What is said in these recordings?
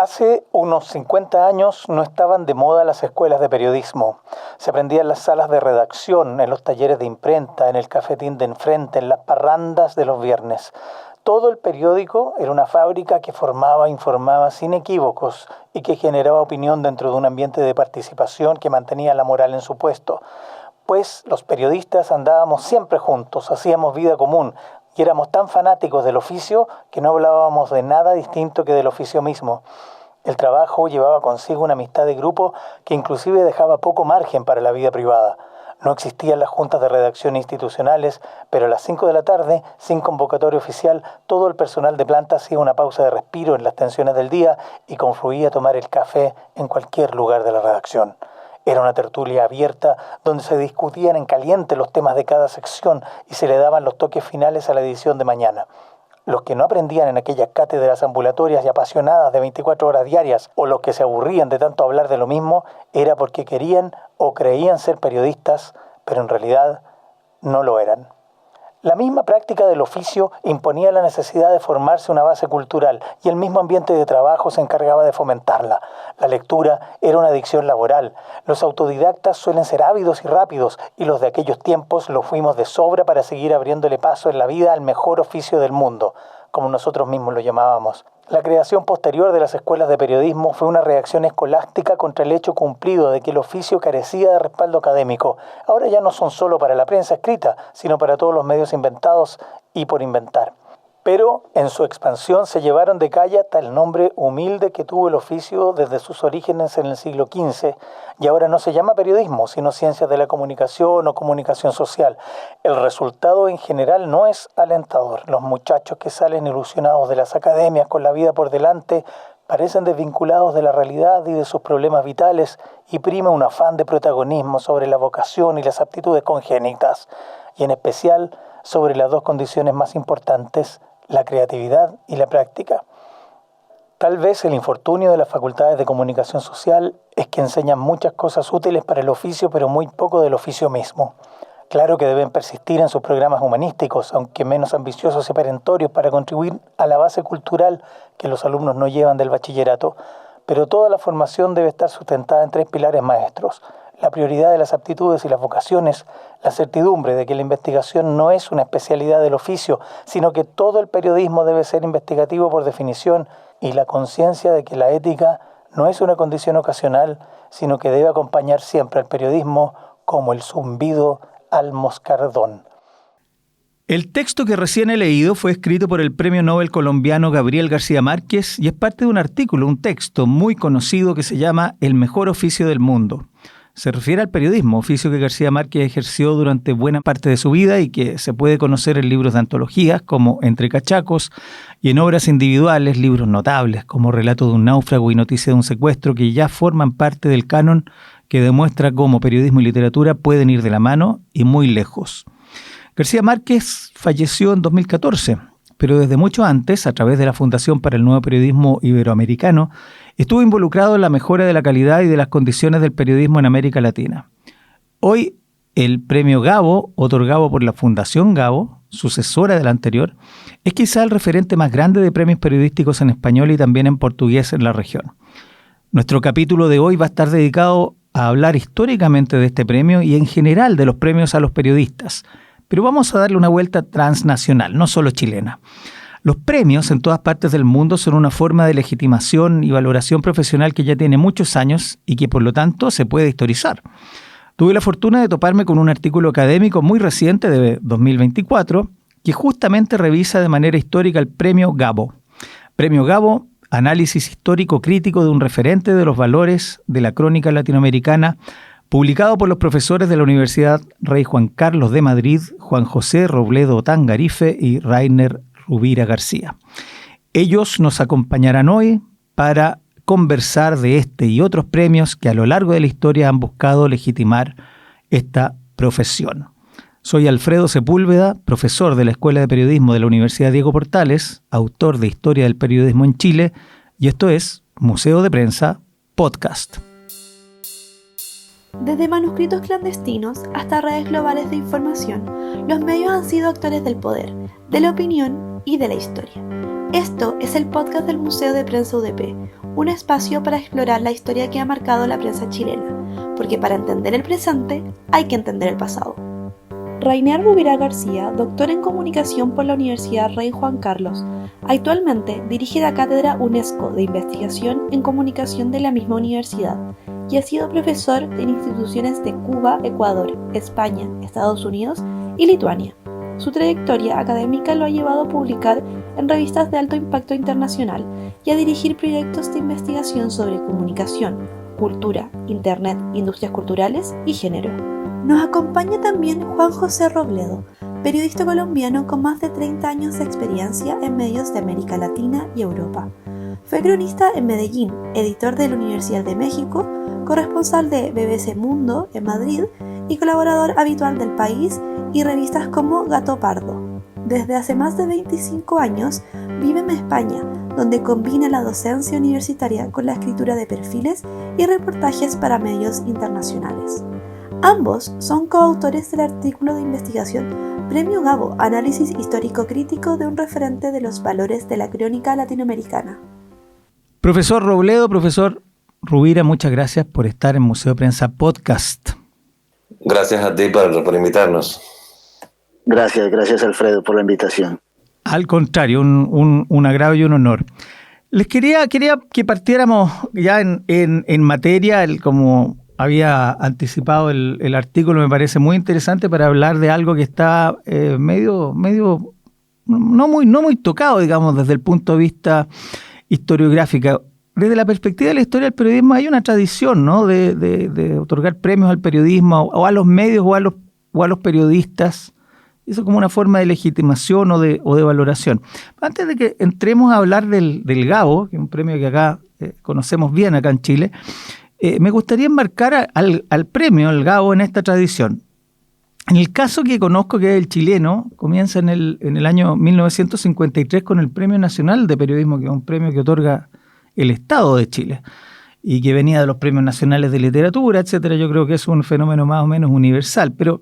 Hace unos 50 años no estaban de moda las escuelas de periodismo. Se aprendía en las salas de redacción, en los talleres de imprenta, en el cafetín de enfrente, en las parrandas de los viernes. Todo el periódico era una fábrica que formaba e informaba sin equívocos y que generaba opinión dentro de un ambiente de participación que mantenía la moral en su puesto. Pues los periodistas andábamos siempre juntos, hacíamos vida común y éramos tan fanáticos del oficio que no hablábamos de nada distinto que del oficio mismo. El trabajo llevaba consigo una amistad de grupo que inclusive dejaba poco margen para la vida privada. No existían las juntas de redacción institucionales, pero a las 5 de la tarde, sin convocatoria oficial, todo el personal de planta hacía una pausa de respiro en las tensiones del día y confluía a tomar el café en cualquier lugar de la redacción. Era una tertulia abierta donde se discutían en caliente los temas de cada sección y se le daban los toques finales a la edición de mañana. Los que no aprendían en aquellas cátedras ambulatorias y apasionadas de 24 horas diarias, o los que se aburrían de tanto hablar de lo mismo, era porque querían o creían ser periodistas, pero en realidad no lo eran. La misma práctica del oficio imponía la necesidad de formarse una base cultural y el mismo ambiente de trabajo se encargaba de fomentarla. La lectura era una adicción laboral. Los autodidactas suelen ser ávidos y rápidos y los de aquellos tiempos lo fuimos de sobra para seguir abriéndole paso en la vida al mejor oficio del mundo, como nosotros mismos lo llamábamos. La creación posterior de las escuelas de periodismo fue una reacción escolástica contra el hecho cumplido de que el oficio carecía de respaldo académico. Ahora ya no son solo para la prensa escrita, sino para todos los medios inventados y por inventar. Pero en su expansión se llevaron de calle hasta el nombre humilde que tuvo el oficio desde sus orígenes en el siglo XV, y ahora no se llama periodismo, sino ciencias de la comunicación o comunicación social. El resultado en general no es alentador. Los muchachos que salen ilusionados de las academias con la vida por delante parecen desvinculados de la realidad y de sus problemas vitales y prima un afán de protagonismo sobre la vocación y las aptitudes congénitas, y en especial sobre las dos condiciones más importantes, la creatividad y la práctica. Tal vez el infortunio de las facultades de comunicación social es que enseñan muchas cosas útiles para el oficio, pero muy poco del oficio mismo. Claro que deben persistir en sus programas humanísticos, aunque menos ambiciosos y perentorios, para contribuir a la base cultural que los alumnos no llevan del bachillerato, pero toda la formación debe estar sustentada en 3 pilares maestros: la prioridad de las aptitudes y las vocaciones, la certidumbre de que la investigación no es una especialidad del oficio, sino que todo el periodismo debe ser investigativo por definición, y la conciencia de que la ética no es una condición ocasional, sino que debe acompañar siempre al periodismo como el zumbido al moscardón. El texto que recién he leído fue escrito por el premio Nobel colombiano Gabriel García Márquez y es parte de un artículo, un texto muy conocido que se llama El mejor oficio del mundo. Se refiere al periodismo, oficio que García Márquez ejerció durante buena parte de su vida y que se puede conocer en libros de antologías como Entre Cachacos y en obras individuales, libros notables como Relato de un náufrago y Noticia de un secuestro, que ya forman parte del canon que demuestra cómo periodismo y literatura pueden ir de la mano y muy lejos. García Márquez falleció en 2014, pero desde mucho antes, a través de la Fundación para el Nuevo Periodismo Iberoamericano, estuvo involucrado en la mejora de la calidad y de las condiciones del periodismo en América Latina. Hoy, el premio Gabo, otorgado por la Fundación Gabo, sucesora del anterior, es quizá el referente más grande de premios periodísticos en español y también en portugués en la región. Nuestro capítulo de hoy va a estar dedicado a hablar históricamente de este premio y en general de los premios a los periodistas, pero vamos a darle una vuelta transnacional, no solo chilena. Los premios en todas partes del mundo son una forma de legitimación y valoración profesional que ya tiene muchos años y que por lo tanto se puede historizar. Tuve la fortuna de toparme con un artículo académico muy reciente de 2024 que justamente revisa de manera histórica el Premio Gabo. Premio Gabo, análisis histórico crítico de un referente de los valores de la crónica latinoamericana, publicado por los profesores de la Universidad Rey Juan Carlos de Madrid, Juan José Robledo Tangarife y Rainer Rubira García. Ellos nos acompañarán hoy para conversar de este y otros premios que a lo largo de la historia han buscado legitimar esta profesión. Soy Alfredo Sepúlveda, profesor de la Escuela de Periodismo de la Universidad Diego Portales, autor de Historia del Periodismo en Chile, y esto es Museo de Prensa Podcast. Desde manuscritos clandestinos hasta redes globales de información, los medios han sido actores del poder, de la opinión y de la historia. Esto es el podcast del Museo de Prensa UDP, un espacio para explorar la historia que ha marcado la prensa chilena, porque para entender el presente hay que entender el pasado. Rainer Rovira García, doctor en comunicación por la Universidad Rey Juan Carlos, actualmente dirige la Cátedra UNESCO de Investigación en Comunicación de la misma universidad y ha sido profesor en instituciones de Cuba, Ecuador, España, Estados Unidos y Lituania. Su trayectoria académica lo ha llevado a publicar en revistas de alto impacto internacional y a dirigir proyectos de investigación sobre comunicación, cultura, internet, industrias culturales y género. Nos acompaña también Juan José Robledo, periodista colombiano con más de 30 años de experiencia en medios de América Latina y Europa. Fue cronista en Medellín, editor de la Universidad de México, corresponsal de BBC Mundo en Madrid y colaborador habitual del País y revistas como Gato Pardo. Desde hace más de 25 años vive en España, donde combina la docencia universitaria con la escritura de perfiles y reportajes para medios internacionales. Ambos son coautores del artículo de investigación Premio Gabo, Análisis Histórico Crítico de un referente de los valores de la crónica latinoamericana. Profesor Robledo, profesor Rovira, muchas gracias por estar en Museo Prensa Podcast. Gracias a ti por invitarnos. Gracias Alfredo por la invitación. Al contrario, un agrado y un honor. Les quería que partiéramos ya en materia, como había anticipado el artículo, me parece muy interesante para hablar de algo que está medio no muy tocado, digamos, desde el punto de vista historiográfico. Desde la perspectiva de la historia del periodismo hay una tradición, ¿no?, de otorgar premios al periodismo o a los medios o a los periodistas. Eso como una forma de legitimación o de valoración. Antes de que entremos a hablar del Gabo, que es un premio que acá conocemos bien acá en Chile, me gustaría enmarcar al premio, al Gabo, en esta tradición. En el caso que conozco, que es el chileno, comienza en el año 1953 con el Premio Nacional de Periodismo, que es un premio que otorga el Estado de Chile y que venía de los premios nacionales de literatura, etcétera. Yo creo que es un fenómeno más o menos universal, pero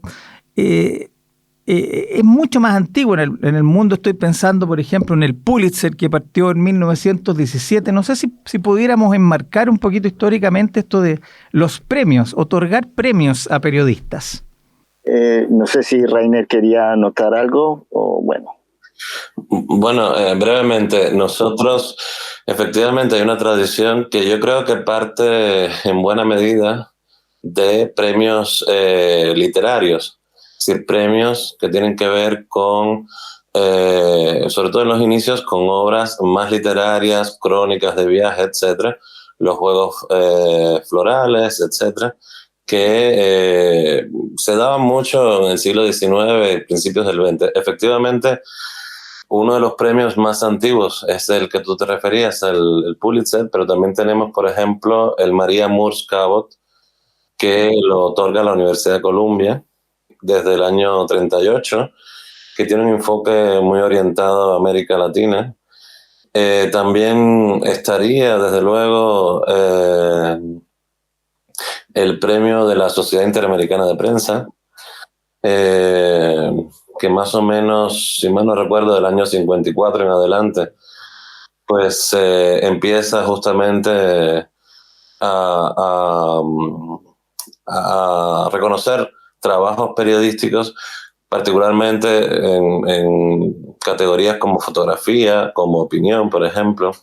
es mucho más antiguo en el mundo. Estoy pensando, por ejemplo, en el Pulitzer, que partió en 1917. No sé si pudiéramos enmarcar un poquito históricamente esto de los premios, otorgar premios a periodistas. No sé si Rainer quería anotar algo o bueno. Bueno, brevemente, nosotros efectivamente hay una tradición que yo creo que parte en buena medida de premios literarios. Es decir, premios que tienen que ver con, sobre todo en los inicios, con obras más literarias, crónicas de viaje, etcétera, los juegos florales, etcétera, que se daban mucho en el siglo XIX y principios del XX. Efectivamente, uno de los premios más antiguos es el que tú te referías, el Pulitzer, pero también tenemos, por ejemplo, el Maria Moores Cabot, que lo otorga la Universidad de Columbia desde el año 38, que tiene un enfoque muy orientado a América Latina. También estaría, desde luego, el premio de la Sociedad Interamericana de Prensa, que más o menos, si mal no recuerdo, del año 54 en adelante, pues empieza justamente a reconocer trabajos periodísticos, particularmente en categorías como fotografía, como opinión, por ejemplo.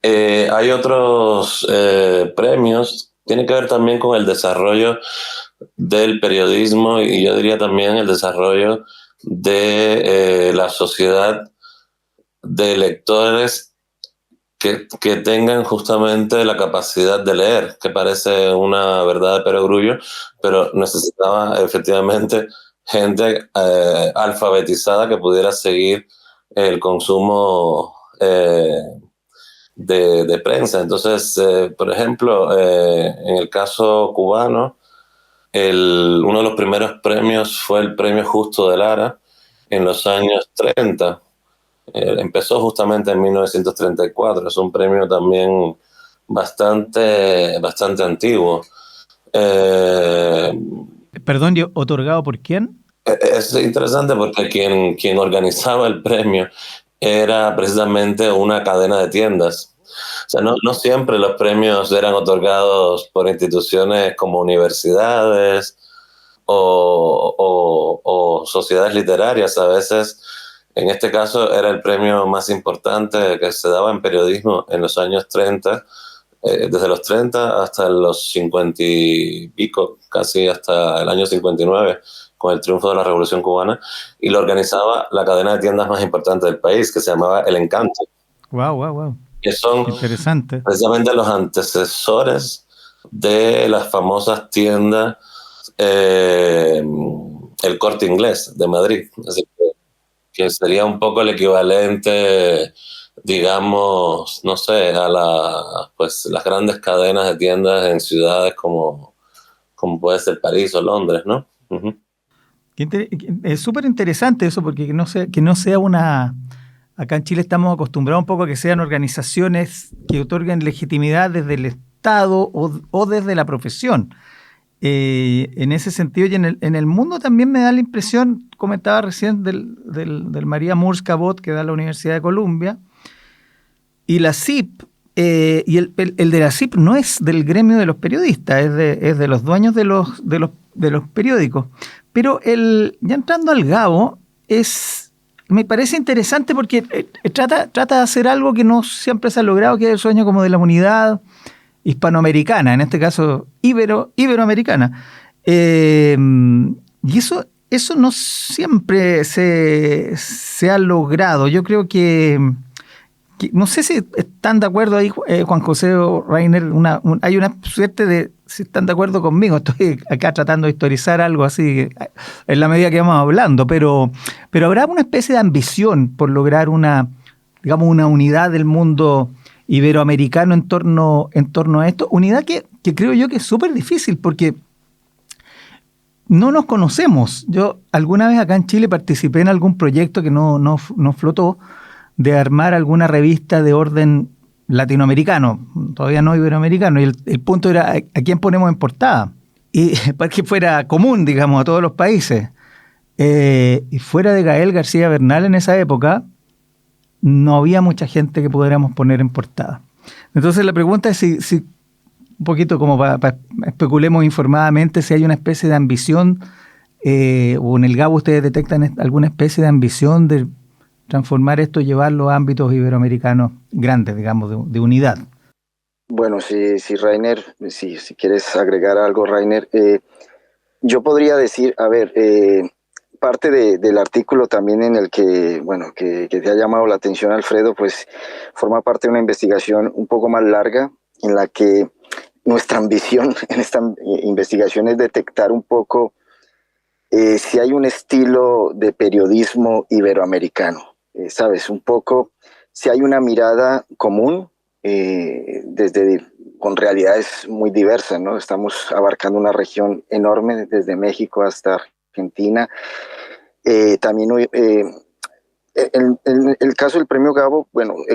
Hay otros premios, tiene que ver también con el desarrollo del periodismo y yo diría también el desarrollo de la sociedad de lectores que tengan justamente la capacidad de leer, que parece una verdad de perogrullo, pero necesitaba efectivamente gente alfabetizada que pudiera seguir el consumo de prensa. Entonces, por ejemplo, en el caso cubano, uno de los primeros premios fue el Premio Justo de Lara en los años 30. Empezó justamente en 1934. Es un premio también bastante antiguo. Perdón, ¿otorgado por quién? Es interesante porque quien organizaba el premio era precisamente una cadena de tiendas. O sea, no siempre los premios eran otorgados por instituciones como universidades o sociedades literarias. A veces, en este caso, era el premio más importante que se daba en periodismo en los años 30, desde los 30 hasta los 50 y pico, casi hasta el año 59, con el triunfo de la Revolución Cubana, y lo organizaba la cadena de tiendas más importante del país, que se llamaba El Encanto. Wow. Que son Interesante. precisamente los antecesores de las famosas tiendas El Corte Inglés de Madrid. Así que sería un poco el equivalente, digamos, no sé, a las grandes cadenas de tiendas en ciudades como puede ser París o Londres, ¿no? Uh-huh. Es súper interesante eso, porque que no sea una... Acá en Chile estamos acostumbrados un poco a que sean organizaciones que otorguen legitimidad desde el Estado o desde la profesión. En ese sentido, y en el mundo también me da la impresión, comentaba recién, del María Moores Cabot, que da la Universidad de Columbia, y la CIP, y el de la CIP no es del gremio de los periodistas, es de los dueños de los periódicos. Pero ya entrando al Gabo, me parece interesante porque trata de hacer algo que no siempre se ha logrado, que es el sueño como de la unidad hispanoamericana, en este caso iberoamericana. Y eso no siempre se ha logrado. Yo creo que no sé si están de acuerdo ahí, Juan José o Rainer, hay una suerte de, si están de acuerdo conmigo, estoy acá tratando de historizar algo así en la medida que vamos hablando, pero habrá una especie de ambición por lograr una unidad del mundo iberoamericano en torno a esto, unidad que creo yo que es súper difícil porque no nos conocemos. Yo alguna vez acá en Chile participé en algún proyecto que no flotó, de armar alguna revista de orden latinoamericano, todavía no iberoamericano, y el punto era a quién ponemos en portada, y para que fuera común, digamos, a todos los países. Y fuera de Gael García Bernal en esa época, no había mucha gente que pudiéramos poner en portada. Entonces la pregunta es si un poquito como para especulemos informadamente, si hay una especie de ambición, o en el Gabo ustedes detectan alguna especie de ambición de transformar esto y llevarlo a ámbitos iberoamericanos grandes, digamos, de unidad. Bueno, sí, Rainer, si quieres agregar algo, Rainer, yo podría decir, a ver, parte del artículo también en el que te ha llamado la atención, Alfredo, pues forma parte de una investigación un poco más larga en la que nuestra ambición en esta investigación es detectar un poco si hay un estilo de periodismo iberoamericano. ¿Sabes? Un poco, si hay una mirada común, con realidades muy diversas, ¿no? Estamos abarcando una región enorme, desde México hasta Argentina. También el caso del premio Gabo,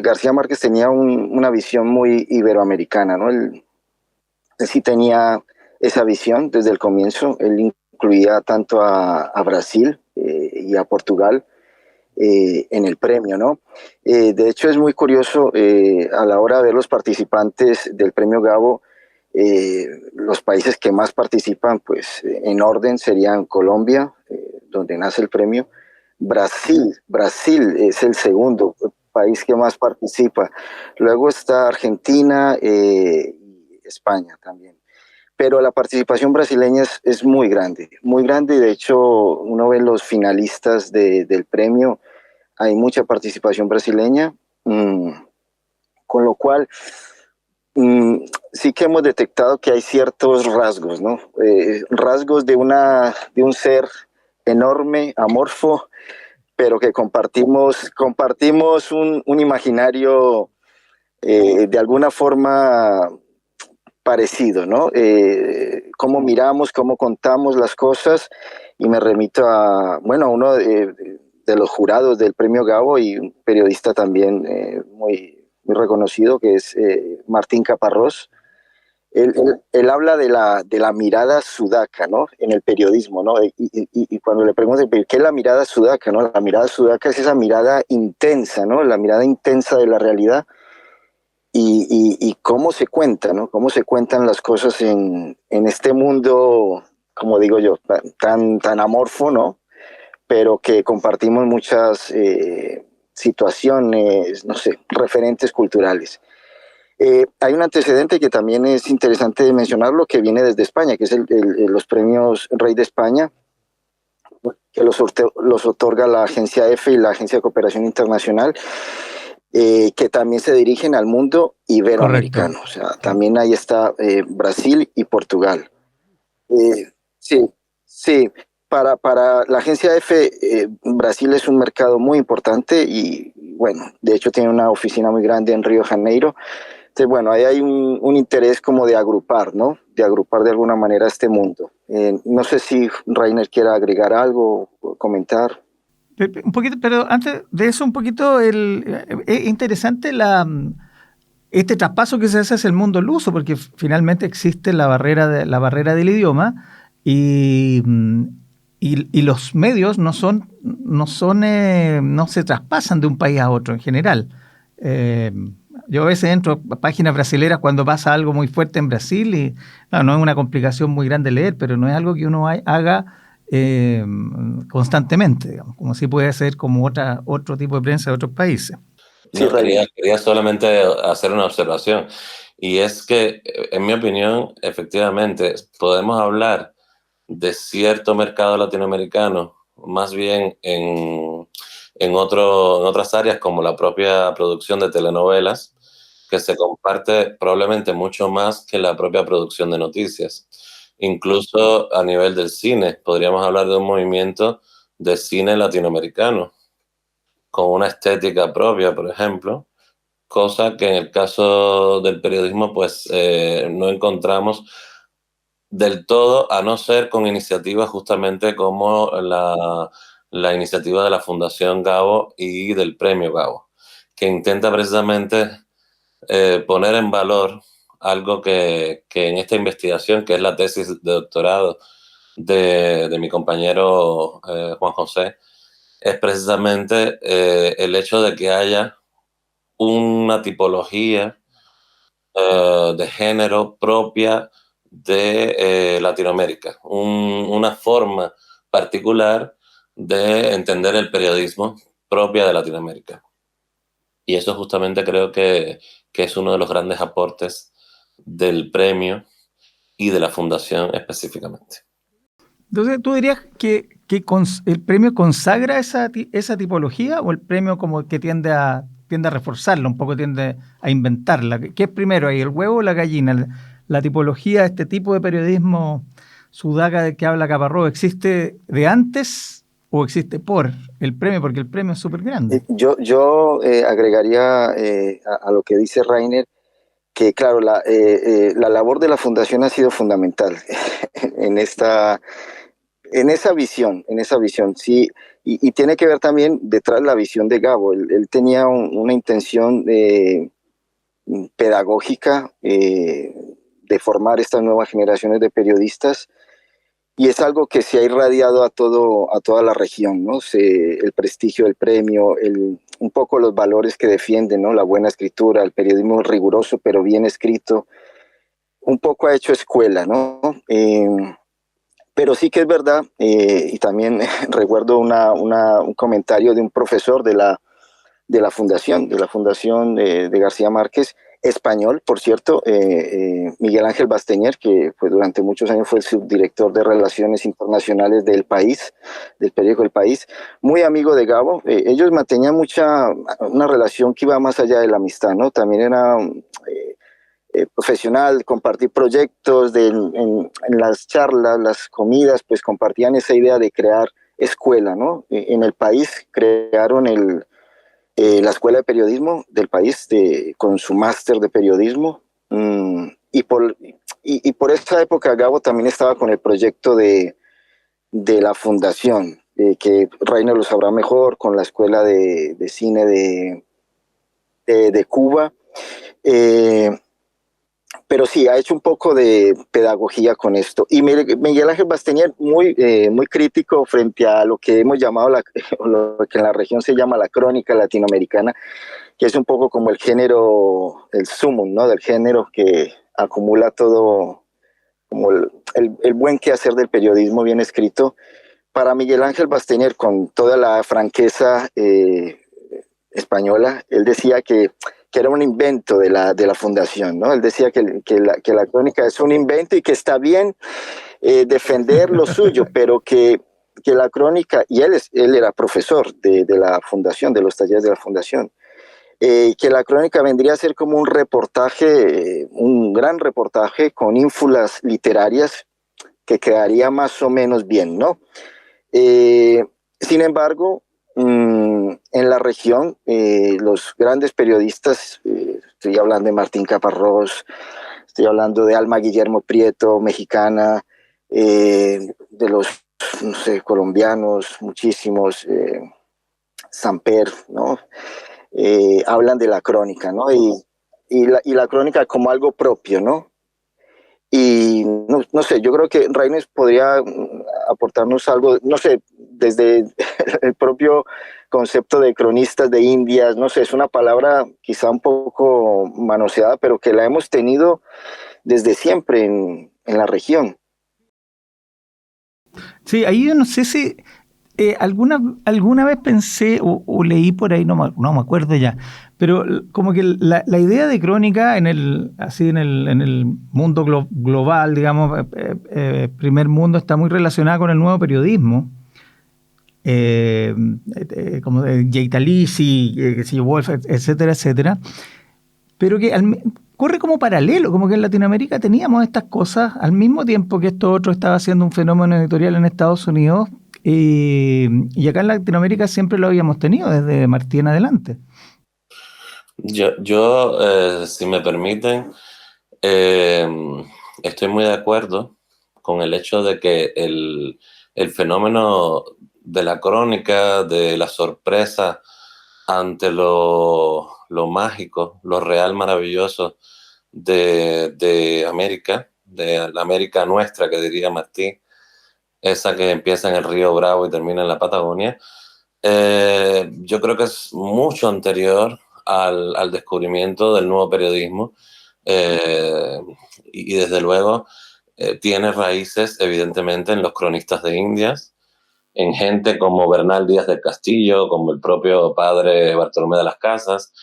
García Márquez tenía una visión muy iberoamericana, ¿no? Él sí tenía esa visión desde el comienzo. Él incluía tanto a Brasil y a Portugal en el premio, ¿no? De hecho, es muy curioso a la hora de ver los participantes del premio Gabo, los países que más participan, pues en orden serían Colombia, donde nace el premio, Brasil es el segundo país que más participa, luego está Argentina y España también. Pero la participación brasileña es muy grande, y de hecho uno ve los finalistas del premio, hay mucha participación brasileña, con lo cual sí que hemos detectado que hay ciertos rasgos, ¿no? Rasgos de un ser enorme, amorfo, pero que compartimos un imaginario de alguna forma parecido, ¿no? Cómo miramos, cómo contamos las cosas, y me remito a uno de los jurados del premio Gabo y un periodista también muy reconocido, que es Martín Caparrós, Él habla de la mirada sudaca, ¿no? En el periodismo, ¿no? Y cuando le preguntan, ¿qué es la mirada sudaca, no? La mirada sudaca es esa mirada intensa, ¿no? La mirada intensa de la realidad y cómo se cuenta, ¿no? Cómo se cuentan las cosas en este mundo, como digo yo, tan amorfo, ¿no? Pero que compartimos muchas situaciones, no sé, referentes culturales. Hay un antecedente que también es interesante mencionarlo, que viene desde España, que es los premios Rey de España, que los otorga la Agencia EFE y la Agencia de Cooperación Internacional, que también se dirigen al mundo iberoamericano. Correcto. O sea, también ahí está Brasil y Portugal. Sí, sí. Para la agencia EFE, Brasil es un mercado muy importante y, bueno, de hecho tiene una oficina muy grande en Río de Janeiro. Entonces, bueno, ahí hay un interés como de agrupar, ¿no? De agrupar de alguna manera este mundo. No sé si Rainer quiera agregar algo o comentar. Un poquito, pero antes de eso, un poquito, es interesante este traspaso que se hace hacia el mundo luso, porque finalmente existe la barrera del idioma y, y los medios no se traspasan de un país a otro en general. Yo a veces entro a páginas brasileras cuando pasa algo muy fuerte en Brasil y no es una complicación muy grande leer, pero no es algo que uno haga constantemente, digamos, como si puede ser como otro tipo de prensa de otros países. Sí, No, quería solamente hacer una observación, y es que, en mi opinión, efectivamente, podemos hablar de cierto mercado latinoamericano, más bien en otras áreas como la propia producción de telenovelas, que se comparte probablemente mucho más que la propia producción de noticias. Incluso a nivel del cine, podríamos hablar de un movimiento de cine latinoamericano, con una estética propia, por ejemplo, cosa que en el caso del periodismo pues no encontramos del todo, a no ser con iniciativas justamente como la iniciativa de la Fundación Gabo y del Premio Gabo, que intenta precisamente poner en valor algo que en esta investigación, que es la tesis de doctorado de mi compañero Juan José, es precisamente el hecho de que haya una tipología de género propia de Latinoamérica, una forma particular de entender el periodismo propia de Latinoamérica. Y eso justamente creo que es uno de los grandes aportes del premio y de la fundación específicamente. Entonces, ¿tú dirías que el premio consagra esa tipología o el premio como que tiende a reforzarla, un poco tiende a inventarla? ¿Qué es primero ahí, el huevo o la gallina? La tipología, este tipo de periodismo sudaca del que habla Caparrós, ¿existe de antes o existe por el premio? Porque el premio es súper grande. Yo agregaría a lo que dice Rainer, que claro, la labor de la fundación ha sido fundamental en en esa visión, sí, y tiene que ver también detrás la visión de Gabo. Él tenía una intención pedagógica de formar estas nuevas generaciones de periodistas, y es algo que se ha irradiado a toda la región, ¿no? El prestigio del premio, un poco los valores que defienden, ¿no? La buena escritura, el periodismo riguroso pero bien escrito, un poco ha hecho escuela, ¿no? Pero sí que es verdad, y también recuerdo un comentario de un profesor de la fundación de García Márquez, español, por cierto, Miguel Ángel Basteñer, que pues, durante muchos años fue el subdirector de Relaciones Internacionales del País, del periódico El País, muy amigo de Gabo. Ellos mantenían una relación que iba más allá de la amistad, ¿no? También era profesional, compartir proyectos, en las charlas, las comidas, pues compartían esa idea de crear escuela, ¿no? En El País crearon la Escuela de Periodismo del País con su máster de periodismo, y por esa época Gabo también estaba con el proyecto de la fundación, que Reiner lo sabrá mejor, con la Escuela de Cine de Cuba, pero sí, ha hecho un poco de pedagogía con esto. Y Miguel Ángel Bastenier, muy crítico frente a lo que hemos llamado, lo que en la región se llama la crónica latinoamericana, que es un poco como el género, el sumum, ¿no? Del género que acumula todo, como el buen quehacer del periodismo bien escrito. Para Miguel Ángel Bastenier, con toda la franqueza española, él decía que era un invento de la fundación, ¿no? Él decía que la crónica es un invento y que está bien defender lo suyo, pero que la crónica, y él era profesor de la fundación, de los talleres de la fundación, que la crónica vendría a ser como un reportaje, un gran reportaje con ínfulas literarias que quedaría más o menos bien, ¿no? Sin embargo, en la región, los grandes periodistas, estoy hablando de Martín Caparrós, estoy hablando de Alma Guillermo Prieto, mexicana, de los, no sé, colombianos, muchísimos, Samper, ¿no? Hablan de la crónica, ¿no? Y la crónica como algo propio, ¿no? Y no sé, yo creo que Reines podría aportarnos algo, no sé, desde el propio concepto de cronistas de Indias, no sé, es una palabra quizá un poco manoseada, pero que la hemos tenido desde siempre en la región. Sí, ahí yo no sé si alguna vez pensé o leí por ahí, no me acuerdo ya, pero como que la idea de crónica en el mundo global, digamos, primer mundo, está muy relacionada con el nuevo periodismo. Como de Jay Talisi, Wolf, etcétera, etcétera, pero que corre como paralelo, como que en Latinoamérica teníamos estas cosas al mismo tiempo que esto otro estaba haciendo un fenómeno editorial en Estados Unidos, y acá en Latinoamérica siempre lo habíamos tenido desde Martí en adelante. Yo si me permiten, estoy muy de acuerdo con el hecho de que el fenómeno de la crónica, de la sorpresa ante lo mágico, lo real maravilloso de América, de la América nuestra, que diría Martí, esa que empieza en el Río Bravo y termina en la Patagonia, yo creo que es mucho anterior al descubrimiento del nuevo periodismo, y desde luego tiene raíces evidentemente en los cronistas de Indias, en gente como Bernal Díaz del Castillo, como el propio padre Bartolomé de las Casas.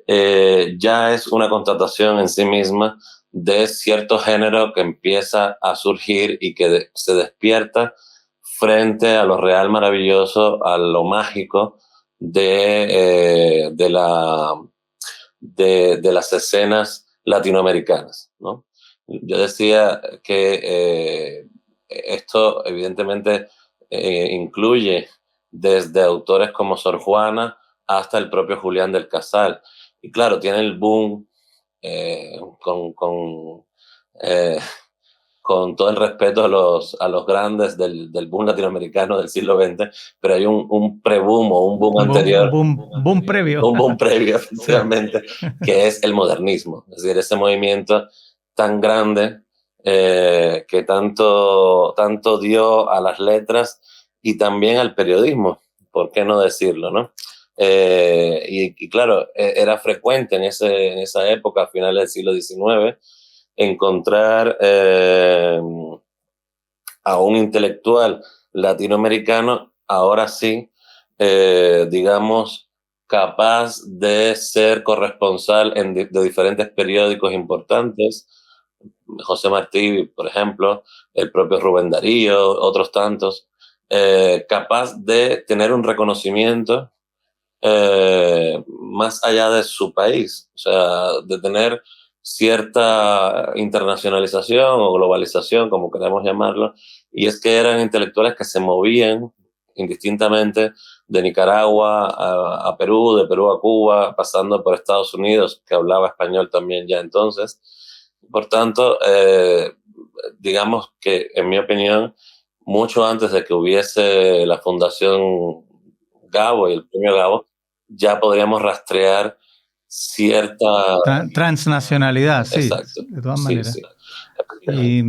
Ya es una constatación en sí misma de cierto género que empieza a surgir y que se despierta frente a lo real maravilloso, a lo mágico de las escenas latinoamericanas, ¿no? Yo decía que esto evidentemente incluye desde autores como Sor Juana hasta el propio Julián del Casal. Y claro, tiene el boom con todo el respeto a los grandes del boom latinoamericano del siglo XX, pero hay un pre-boom o un boom anterior. Boom previo. Un boom previo, efectivamente, que es el modernismo. Es decir, ese movimiento tan grande que tanto dio a las letras y también al periodismo, ¿por qué no decirlo, no? Y claro, era frecuente en esa época, a finales del siglo XIX, encontrar a un intelectual latinoamericano, ahora sí, digamos, capaz de ser corresponsal de diferentes periódicos importantes. José Martí, por ejemplo, el propio Rubén Darío, otros tantos, capaz de tener un reconocimiento más allá de su país, o sea, de tener cierta internacionalización o globalización, como queramos llamarlo, y es que eran intelectuales que se movían indistintamente de Nicaragua a Perú, de Perú a Cuba, pasando por Estados Unidos, que hablaba español también ya entonces. Por tanto, digamos que, en mi opinión, mucho antes de que hubiese la Fundación Gabo y el Premio Gabo, ya podríamos rastrear cierta... Transnacionalidad, sí, Exacto. de todas Sí, maneras. sí. Y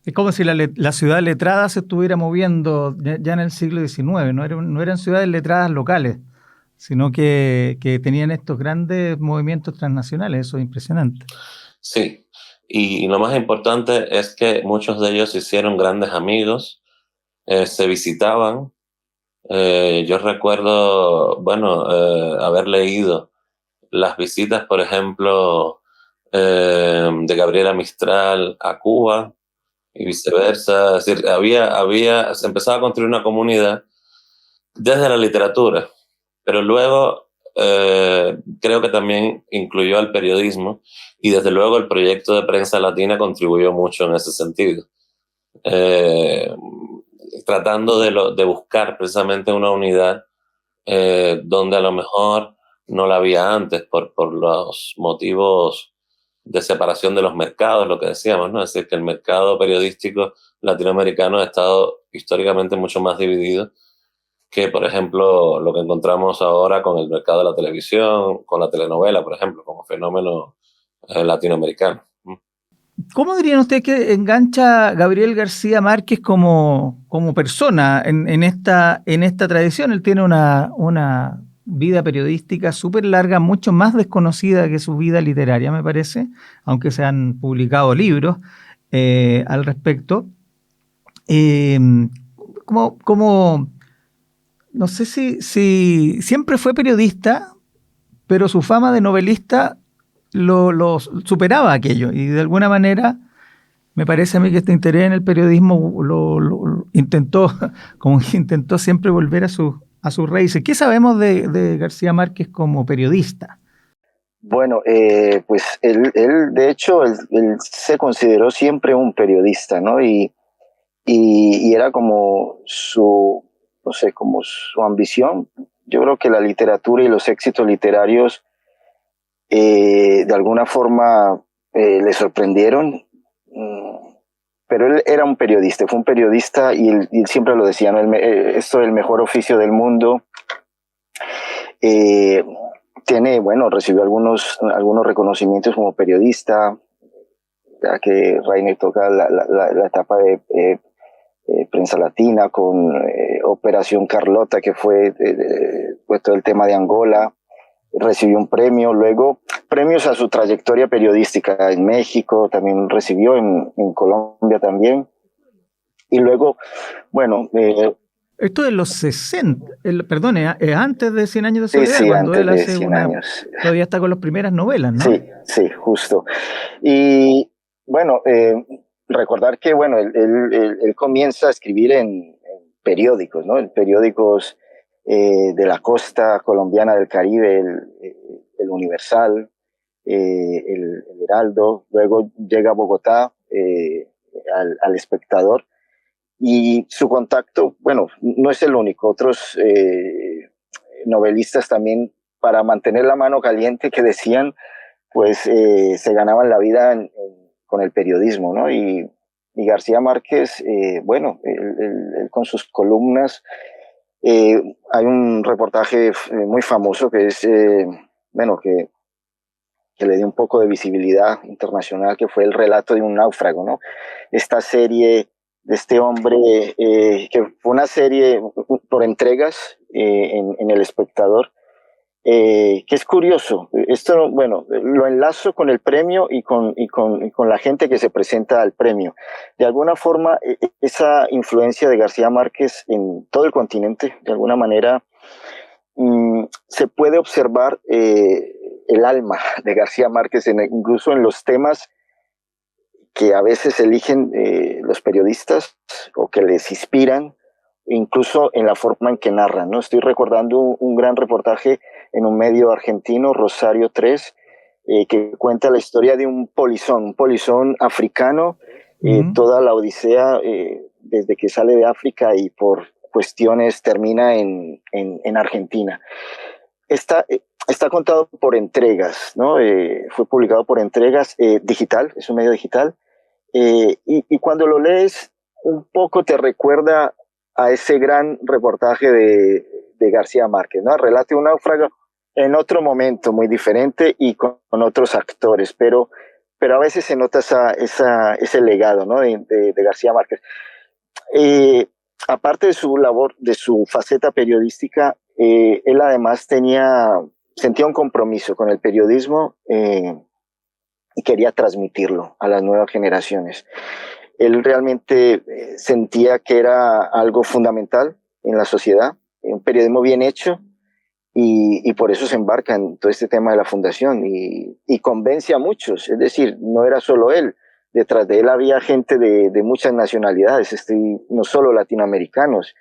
es como si la ciudad letrada se estuviera moviendo ya en el siglo XIX, no eran ciudades letradas locales, sino que tenían estos grandes movimientos transnacionales. Eso es impresionante. Sí, y lo más importante es que muchos de ellos se hicieron grandes amigos, se visitaban. Yo recuerdo, bueno, haber leído las visitas, por ejemplo, de Gabriela Mistral a Cuba y viceversa. Es decir, se empezaba a construir una comunidad desde la literatura, pero luego creo que también incluyó al periodismo y desde luego el proyecto de Prensa Latina contribuyó mucho en ese sentido. Tratando de buscar precisamente una unidad donde a lo mejor no la había antes por los motivos de separación de los mercados, lo que decíamos, ¿no? Es decir, que el mercado periodístico latinoamericano ha estado históricamente mucho más dividido que, por ejemplo, lo que encontramos ahora con el mercado de la televisión, con la telenovela, por ejemplo, como fenómeno latinoamericano. ¿Cómo dirían ustedes que engancha Gabriel García Márquez como persona en esta tradición? Él tiene una vida periodística súper larga, mucho más desconocida que su vida literaria, me parece, aunque se han publicado libros al respecto. No sé si siempre fue periodista, pero su fama de novelista lo superaba aquello, y de alguna manera me parece a mí que este interés en el periodismo lo intentó, como que intentó siempre volver a sus raíces. ¿Qué sabemos de García Márquez como periodista? Bueno, pues él de hecho, él se consideró siempre un periodista, ¿no? Y era como no sé, como su ambición. Yo creo que la literatura y los éxitos literarios de alguna forma le sorprendieron, pero él era un periodista, fue un periodista y él siempre lo decía, ¿no? Esto es el mejor oficio del mundo. Recibió algunos reconocimientos como periodista, ya que Rainer toca la etapa de Prensa Latina con Operación Carlota, que fue pues todo el tema de Angola. Recibió un premio, luego premios a su trayectoria periodística en México, también recibió en Colombia también. Y luego, bueno... Esto de los 60, antes de 100 años de soledad, sí, cuando él hace 100 años. Todavía está con las primeras novelas, ¿no? Sí, justo. Y bueno, recordar que bueno, él comienza a escribir en periódicos, ¿no? En periódicos de la costa colombiana del Caribe, el Universal, el Heraldo, luego llega a Bogotá al Espectador, y su contacto, bueno, no es el único, otros novelistas también, para mantener la mano caliente, que decían, pues se ganaban la vida con el periodismo, ¿no? Y García Márquez, bueno, él con sus columnas, hay un reportaje muy famoso que es, bueno, que le dio un poco de visibilidad internacional, que fue El relato de un náufrago, ¿no? Esta serie de este hombre, que fue una serie por entregas en El Espectador, que es curioso. Esto, bueno, lo enlazo con el premio y con la gente que se presenta al premio. De alguna forma, esa influencia de García Márquez en todo el continente, de alguna manera, se puede observar el alma de García Márquez, incluso en los temas que a veces eligen los periodistas o que les inspiran, incluso en la forma en que narran, ¿no? Estoy recordando un gran reportaje en un medio argentino, Rosario 3, que cuenta la historia de un polizón africano, toda la odisea desde que sale de África y por cuestiones termina en Argentina. Está contado por entregas, ¿no? Fue publicado por entregas, digital, es un medio digital, y cuando lo lees un poco te recuerda a ese gran reportaje de García Márquez, ¿no? El relato de un náufrago en otro momento muy diferente y con otros actores, pero a veces se nota ese legado, ¿no? de García Márquez. Aparte de su labor, de su faceta periodística, él además sentía un compromiso con el periodismo y quería transmitirlo a las nuevas generaciones. Él realmente sentía que era algo fundamental en la sociedad, un periodismo bien hecho, y por eso se embarca en todo este tema de la fundación y convence a muchos. Es decir, no era solo él, detrás de él había gente de muchas nacionalidades, no solo latinoamericanos.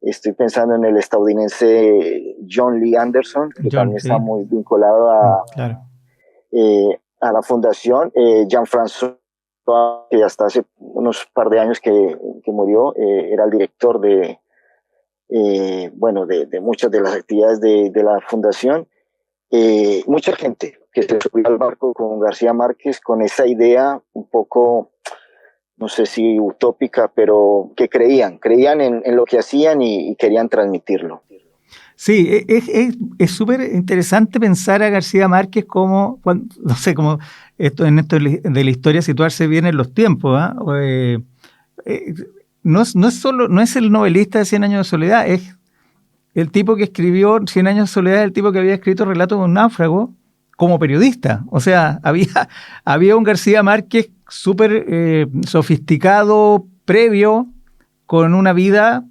Estoy pensando en el estadounidense John Lee Anderson, que también está muy vinculado a la fundación. Jean-François, que hasta hace unos par de años que murió, era el director de muchas de las actividades de la fundación. Mucha gente que se subió al barco con García Márquez con esa idea un poco, no sé si utópica, pero que creían en lo que hacían y querían transmitirlo. Sí, es súper interesante pensar a García Márquez como, no sé, como en esto de la historia situarse bien en los tiempos. No es el novelista de 100 años de soledad, es el tipo que escribió 100 años de soledad, el tipo que había escrito Relatos de un náufrago como periodista. O sea, había un García Márquez súper sofisticado, previo, con una vida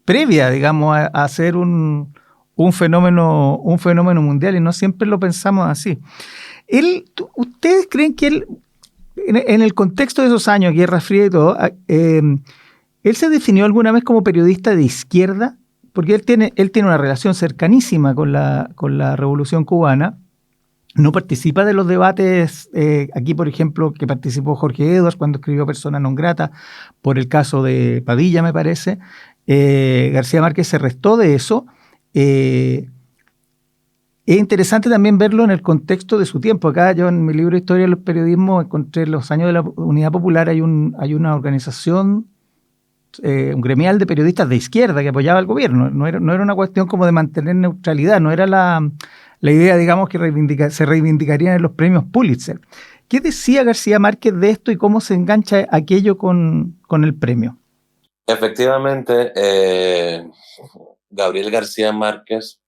previa, digamos, a ser un fenómeno mundial, y no siempre lo pensamos así. ¿Ustedes creen que él, en el contexto de esos años, Guerra Fría y todo, él se definió alguna vez como periodista de izquierda? Porque él tiene una relación cercanísima con la Revolución Cubana. No participa de los debates, aquí por ejemplo, que participó Jorge Edwards cuando escribió Persona non grata, por el caso de Padilla, me parece. García Márquez se restó de eso. Es interesante también verlo en el contexto de su tiempo. Acá yo en mi libro Historia del Periodismo encontré los años de la Unidad Popular, hay una organización, un gremial de periodistas de izquierda que apoyaba al gobierno. No era una cuestión como de mantener neutralidad, no era la idea, digamos, que se reivindicarían en los premios Pulitzer. ¿Qué decía García Márquez de esto y cómo se engancha aquello con el premio? Efectivamente, Gabriel García Márquez,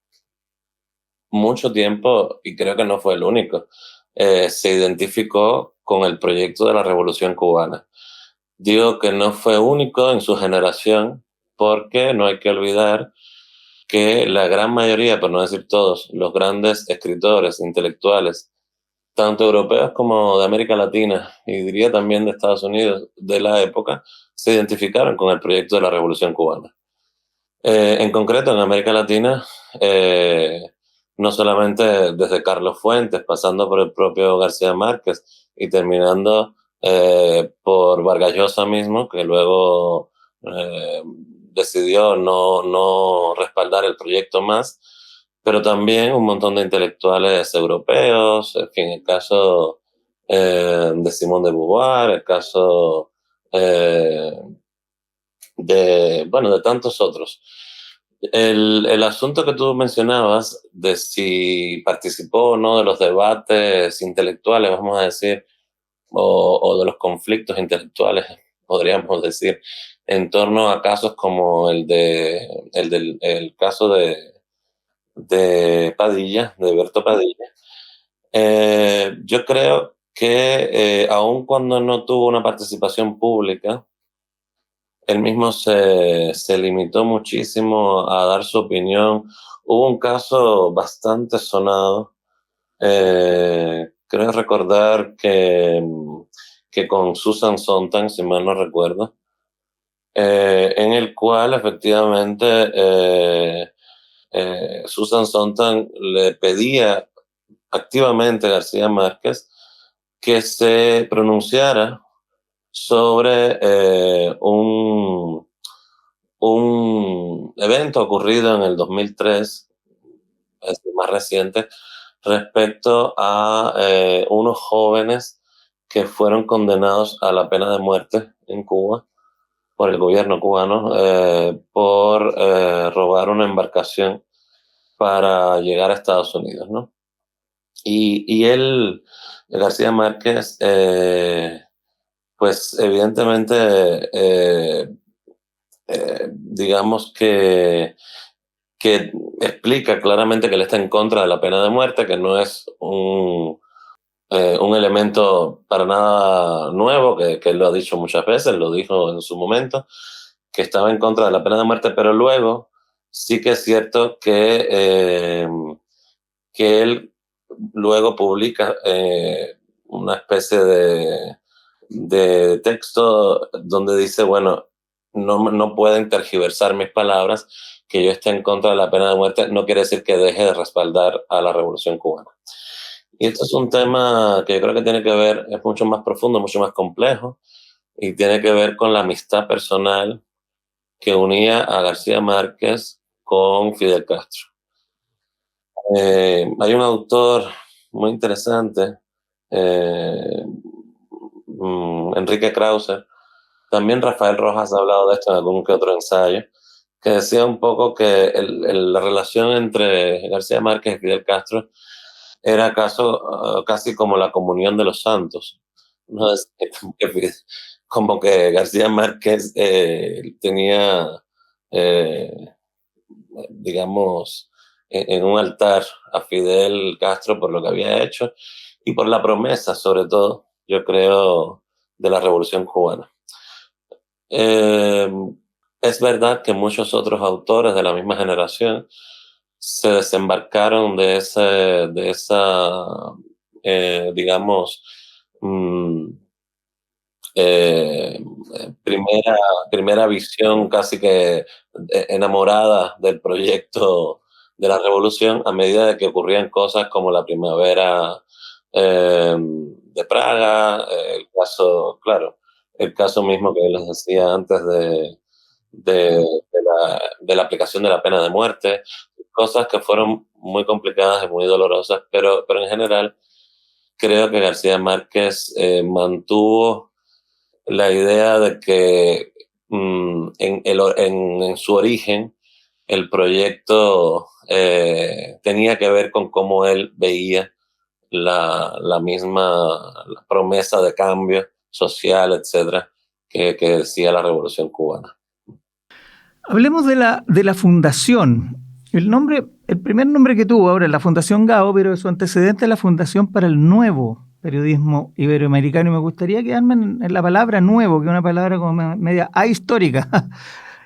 mucho tiempo, y creo que no fue el único, se identificó con el proyecto de la Revolución Cubana. Digo que no fue único en su generación, porque no hay que olvidar que la gran mayoría, por no decir todos, los grandes escritores, intelectuales, tanto europeos como de América Latina, y diría también de Estados Unidos, de la época, se identificaron con el proyecto de la Revolución Cubana. En concreto, en América Latina, no solamente desde Carlos Fuentes, pasando por el propio García Márquez y terminando por Vargas Llosa mismo, que luego decidió no respaldar el proyecto más, pero también un montón de intelectuales europeos, en fin, el caso de Simone de Beauvoir, el caso de tantos otros. El asunto que tú mencionabas de si participó o no de los debates intelectuales, vamos a decir, o de los conflictos intelectuales, podríamos decir, en torno a casos como el caso de Padilla, de Berto Padilla. Yo creo que aun cuando no tuvo una participación pública, él mismo se limitó muchísimo a dar su opinión. Hubo un caso bastante sonado, creo recordar que con Susan Sontag, si mal no recuerdo, en el cual efectivamente Susan Sontag le pedía activamente a García Márquez que se pronunciara sobre un evento ocurrido en el 2003, es más reciente, respecto a unos jóvenes que fueron condenados a la pena de muerte en Cuba por el gobierno cubano por robar una embarcación para llegar a Estados Unidos, ¿no? Y él, García Márquez, pues evidentemente, digamos que explica claramente que él está en contra de la pena de muerte, que no es un elemento para nada nuevo, que él lo ha dicho muchas veces, lo dijo en su momento, que estaba en contra de la pena de muerte, pero luego sí que es cierto que él luego publica una especie de texto donde dice, bueno, no pueden tergiversar mis palabras, que yo esté en contra de la pena de muerte no quiere decir que deje de respaldar a la Revolución Cubana. Y esto es un tema que yo creo que tiene que ver, es mucho más profundo, mucho más complejo, y tiene que ver con la amistad personal que unía a García Márquez con Fidel Castro. Hay un autor muy interesante, Enrique Krauser, también Rafael Rojas ha hablado de esto en algún que otro ensayo, que decía un poco que la relación entre García Márquez y Fidel Castro era casi como la comunión de los santos, ¿no? Como que García Márquez tenía, digamos, en un altar a Fidel Castro por lo que había hecho y por la promesa, sobre todo, yo creo, de la Revolución Cubana. Es verdad que muchos otros autores de la misma generación se desembarcaron de esa digamos, primera visión casi que enamorada del proyecto de la revolución a medida de que ocurrían cosas como la primavera de Praga, el caso mismo que les decía antes de la aplicación de la pena de muerte, cosas que fueron muy complicadas y muy dolorosas, pero en general creo que García Márquez mantuvo la idea de que en su origen el proyecto tenía que ver con cómo él veía la misma promesa de cambio social, etcétera, que decía la Revolución Cubana. Hablemos de la fundación. El primer nombre que tuvo ahora es la Fundación Gao, pero su antecedente es la Fundación para el Nuevo Periodismo Iberoamericano. Y me gustaría quedarme en la palabra nuevo, que es una palabra como media ahistórica.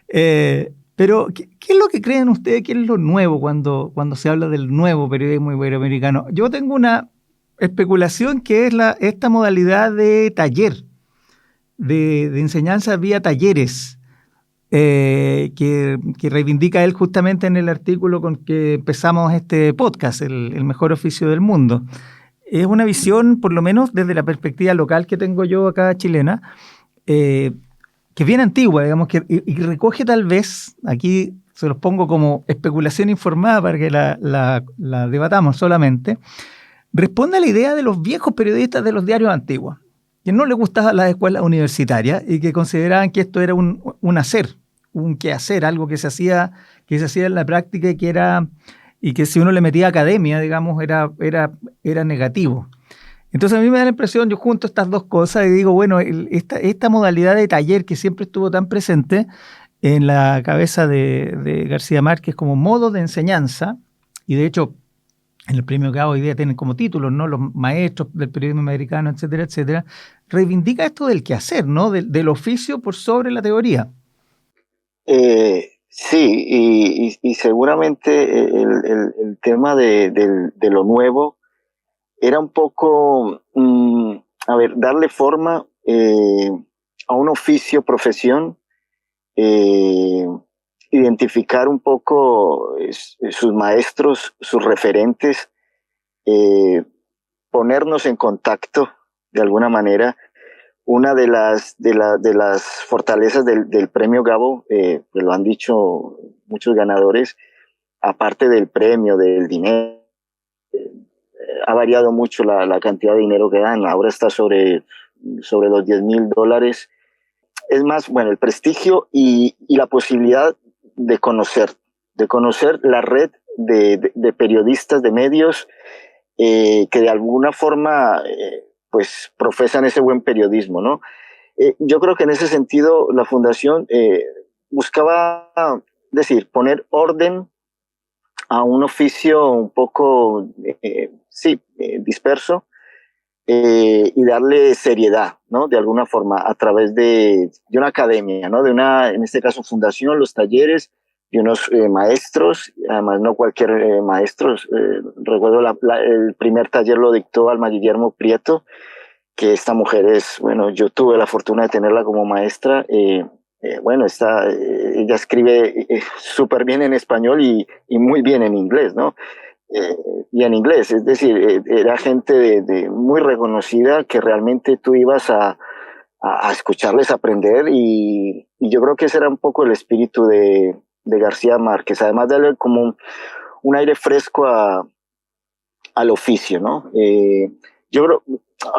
Pero, ¿qué es lo que creen ustedes? ¿Qué es lo nuevo cuando se habla del nuevo periodismo iberoamericano? Yo tengo una especulación que es esta modalidad de taller, de enseñanza vía talleres, que reivindica él justamente en el artículo con que empezamos este podcast, el mejor oficio del mundo. Es una visión, por lo menos desde la perspectiva local que tengo yo acá chilena, que es bien antigua, digamos, y recoge tal vez, aquí se los pongo como especulación informada para que la debatamos solamente, responde a la idea de los viejos periodistas de los diarios antiguos, que no les gustaban las escuelas universitarias y que consideraban que esto era un hacer, un quehacer, algo que se hacía en la práctica y que si uno le metía academia, digamos, era negativo. Entonces a mí me da la impresión, yo junto estas dos cosas y digo, bueno, esta modalidad de taller que siempre estuvo tan presente en la cabeza de García Márquez como modo de enseñanza, y de hecho en el premio Gao hoy día tienen como títulos, ¿no?, los maestros del periodismo americano, etcétera, etcétera, reivindica esto del quehacer, ¿no?, del oficio por sobre la teoría. Sí, y seguramente el tema de lo nuevo era un poco, darle forma a un oficio, profesión, identificar un poco sus maestros, sus referentes, ponernos en contacto de alguna manera. Una de las fortalezas del premio Gabo, que lo han dicho muchos ganadores, aparte del premio, del dinero, ha variado mucho la cantidad de dinero que dan. Ahora está sobre los $10,000. Es más, bueno, el prestigio y la posibilidad de conocer la red de periodistas, de medios, que de alguna forma pues profesan ese buen periodismo, ¿no? Yo creo que en ese sentido la fundación buscaba, poner orden a un oficio un poco, disperso, y darle seriedad, ¿no? De alguna forma, a través de una academia, ¿no? En este caso, fundación, los talleres de unos maestros, además no cualquier maestro. Recuerdo el primer taller lo dictó Alma Guillermo Prieto, que esta mujer yo tuve la fortuna de tenerla como maestra. Ella escribe súper bien en español y muy bien en inglés, ¿no? Y en inglés, es decir, era gente muy reconocida, que realmente tú ibas a escucharles aprender, y yo creo que ese era un poco el espíritu de García Márquez, además de darle como un aire fresco al oficio, ¿no? Yo creo,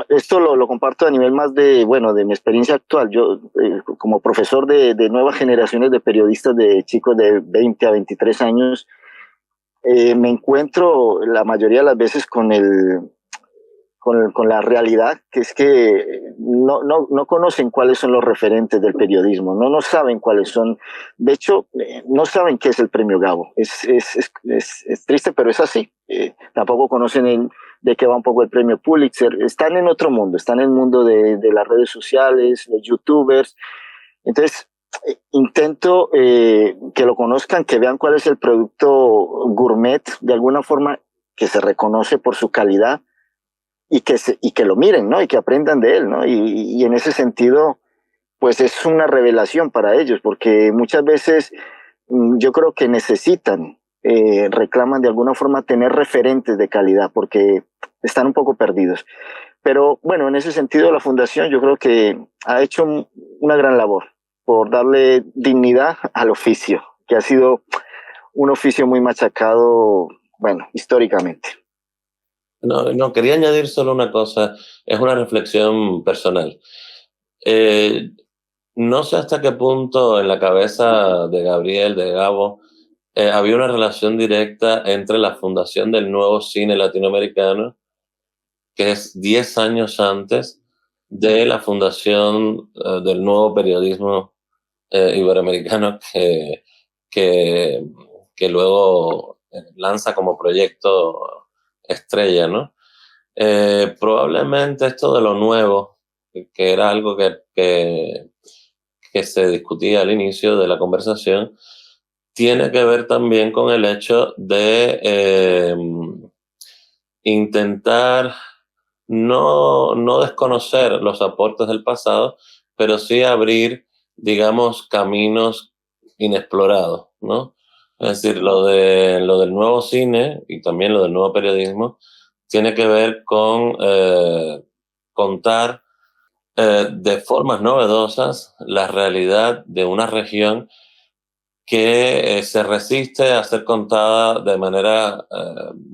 esto lo comparto a nivel más de mi experiencia actual. Yo, como profesor de nuevas generaciones de periodistas, de chicos de 20 a 23 años, me encuentro la mayoría de las veces con la realidad, que es que no conocen cuáles son los referentes del periodismo, no saben cuáles son. De hecho, no saben qué es el Premio Gabo. Es triste, pero es así. Tampoco conocen de qué va un poco el Premio Pulitzer. Están en otro mundo, están en el mundo de las redes sociales, los youtubers. Entonces, intento que lo conozcan, que vean cuál es el producto gourmet, de alguna forma, que se reconoce por su calidad, y que lo miren, ¿no? Y que aprendan de él, ¿no? Y en ese sentido, pues es una revelación para ellos, porque muchas veces yo creo que necesitan, reclaman de alguna forma tener referentes de calidad, porque están un poco perdidos. Pero bueno, en ese sentido la Fundación yo creo que ha hecho una gran labor por darle dignidad al oficio, que ha sido un oficio muy machacado, históricamente. No, quería añadir solo una cosa, es una reflexión personal. No sé hasta qué punto en la cabeza de Gabriel, de Gabo, había una relación directa entre la fundación del nuevo cine latinoamericano, que es 10 años antes de la fundación del nuevo periodismo iberoamericano que luego lanza como proyecto estrella, ¿no? Probablemente esto de lo nuevo, que era algo que se discutía al inicio de la conversación, tiene que ver también con el hecho de intentar no desconocer los aportes del pasado, pero sí abrir, digamos, caminos inexplorados, ¿no? Es decir, lo del nuevo cine y también lo del nuevo periodismo tiene que ver con contar de formas novedosas la realidad de una región que se resiste a ser contada de manera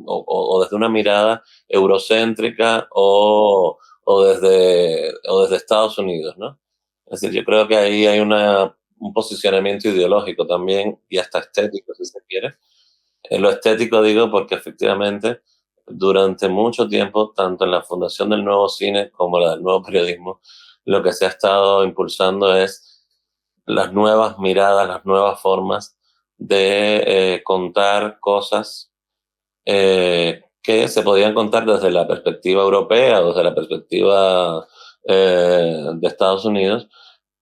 o desde una mirada eurocéntrica o desde Estados Unidos, ¿no? Es decir, yo creo que ahí hay un posicionamiento ideológico también, y hasta estético, si se quiere. Lo estético digo porque efectivamente durante mucho tiempo, tanto en la fundación del nuevo cine como la del nuevo periodismo, lo que se ha estado impulsando es las nuevas miradas, las nuevas formas de contar cosas que se podían contar desde la perspectiva europea o desde la perspectiva de Estados Unidos,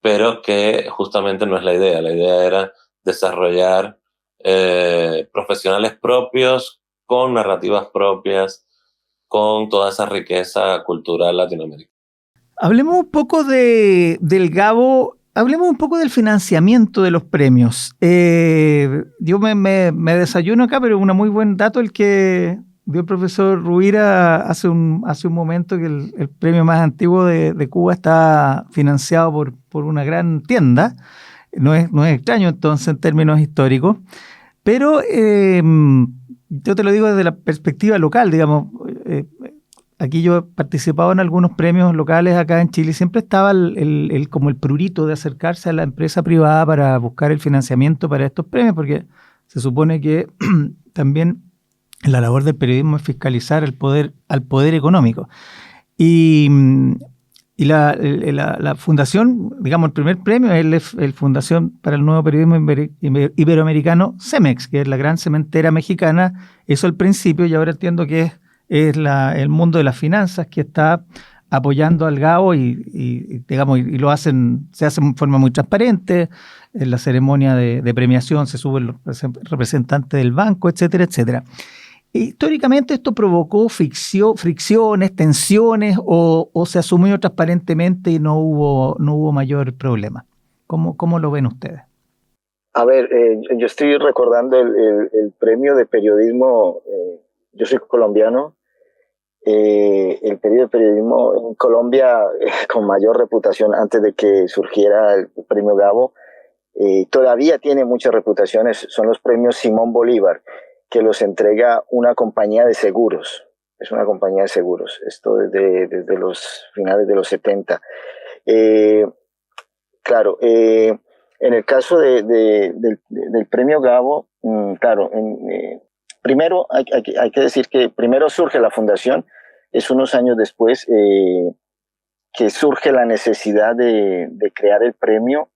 pero que justamente no es la idea. La idea era desarrollar profesionales propios, con narrativas propias, con toda esa riqueza cultural latinoamericana. Hablemos un poco del Gabo, hablemos un poco del financiamiento de los premios. Yo me desayuno acá, pero un muy buen dato el que dio el profesor Rubira hace un momento, que el premio más antiguo de Cuba está financiado por una gran tienda. No es extraño entonces en términos históricos, pero yo te lo digo desde la perspectiva local, digamos. Aquí yo he participado en algunos premios locales acá en Chile, siempre estaba como el prurito de acercarse a la empresa privada para buscar el financiamiento para estos premios, porque se supone que también la labor del periodismo es fiscalizar al poder económico. Y la fundación, digamos, el primer premio es la Fundación para el Nuevo Periodismo Iberoamericano, CEMEX, que es la gran cementera mexicana. Eso al principio, y ahora entiendo que es el mundo de las finanzas que está apoyando al Gabo digamos, y se hace de forma muy transparente. En la ceremonia de premiación se suben los representantes del banco, etcétera, etcétera. Históricamente esto provocó fricciones, tensiones, o se asumió transparentemente y no hubo mayor problema. ¿Cómo lo ven ustedes? A ver, yo estoy recordando el premio de periodismo, yo soy colombiano, el periodo de periodismo en Colombia con mayor reputación antes de que surgiera el premio Gabo, todavía tiene muchas reputaciones, son los premios Simón Bolívar, que los entrega una compañía de seguros. Es una compañía de seguros, esto desde los finales de los 70. Claro, en el caso del premio Gabo, claro, primero hay que decir que primero surge la fundación, es unos años después que surge la necesidad de crear el premio.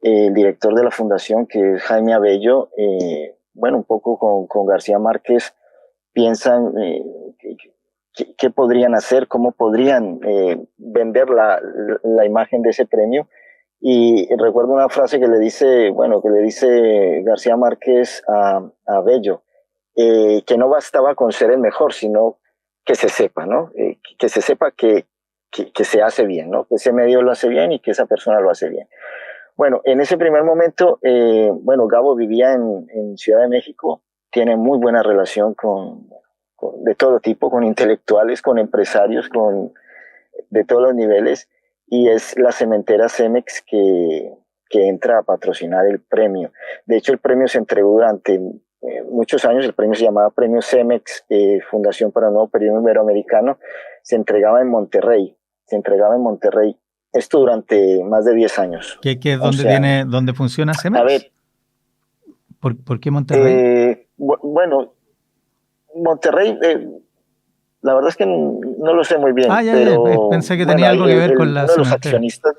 El director de la fundación, que es Jaime Abello, bueno, un poco con García Márquez, piensan qué podrían hacer, cómo podrían vender la imagen de ese premio. Y recuerdo una frase que le dice García Márquez a Abello, que no bastaba con ser el mejor, sino que se sepa, ¿no? Que se sepa que se hace bien, ¿no? Que ese medio lo hace bien y que esa persona lo hace bien. Bueno, en ese primer momento, Gabo vivía en Ciudad de México, tiene muy buena relación de todo tipo, con intelectuales, con empresarios, de todos los niveles, y es la cementera Cemex que entra a patrocinar el premio. De hecho, el premio se entregó durante muchos años, el premio se llamaba Premio Cemex, Fundación para el Nuevo Periodismo Iberoamericano, se entregaba en Monterrey. Esto durante más de 10 años. ¿Qué es donde funciona Cemex? A ver. ¿Por qué Monterrey? Bueno, Monterrey, la verdad es que no lo sé muy bien. Pero pensé que tenía algo que ver con la uno de los accionistas,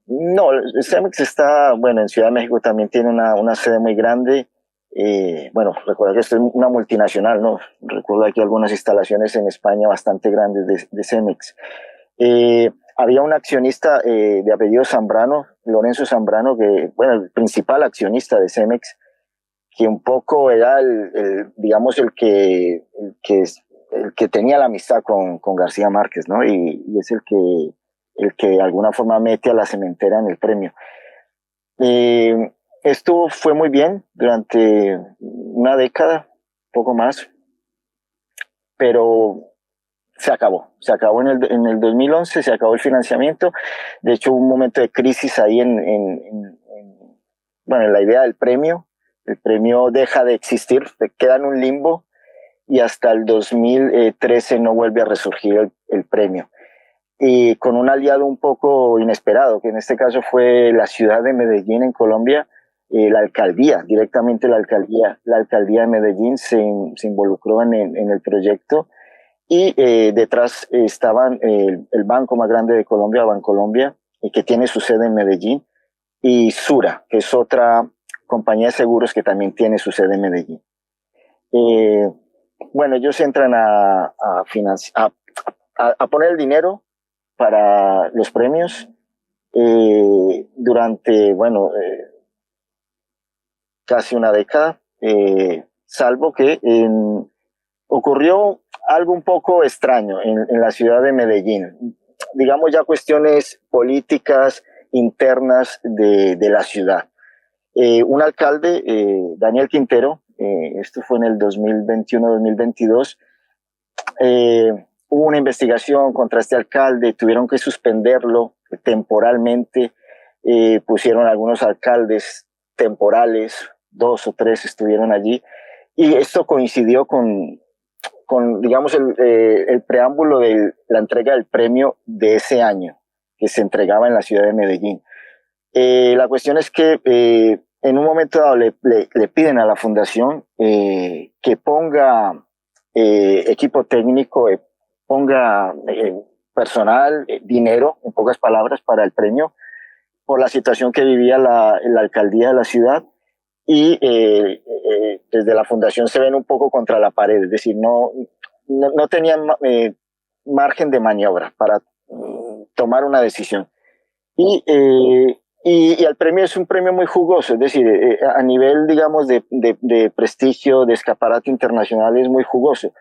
no, Cemex está, en Ciudad de México también tiene una sede muy grande. Recuerda que esto es una multinacional, ¿no? Recuerdo aquí algunas instalaciones en España bastante grandes de Cemex. Había un accionista de apellido Zambrano, Lorenzo Zambrano, el principal accionista de Cemex, que un poco era el que tenía la amistad con García Márquez, ¿no? Y es el que de alguna forma mete a la cementera en el premio. Esto fue muy bien durante una década, poco más, pero se acabó en el 2011, se acabó el financiamiento. De hecho, hubo un momento de crisis ahí en la idea del premio. El premio deja de existir, queda en un limbo, y hasta el 2013 no vuelve a resurgir el premio. Y con un aliado un poco inesperado, que en este caso fue la ciudad de Medellín en Colombia, la alcaldía de Medellín se involucró en el proyecto. Y detrás estaban el banco más grande de Colombia, Bancolombia, que tiene su sede en Medellín, y Sura, que es otra compañía de seguros que también tiene su sede en Medellín. Ellos entran a poner el dinero para los premios durante, casi una década, salvo que ocurrió algo un poco extraño en la ciudad de Medellín. Digamos ya cuestiones políticas internas de la ciudad. Un alcalde, Daniel Quintero, esto fue en el 2021-2022, hubo una investigación contra este alcalde, tuvieron que suspenderlo temporalmente, pusieron algunos alcaldes temporales, 2 o 3 estuvieron allí, y esto coincidió con digamos, el preámbulo de la entrega del premio de ese año, que se entregaba en la ciudad de Medellín. La cuestión es que en un momento dado le piden a la fundación que ponga equipo técnico, ponga personal, dinero, en pocas palabras, para el premio, por la situación que vivía la alcaldía de la ciudad. Y desde la fundación se ven un poco contra la pared, es decir, no tenían margen de maniobra para tomar una decisión. Y el premio es un premio muy jugoso, es decir, a nivel, digamos, de prestigio, de escaparate internacional, es muy jugoso.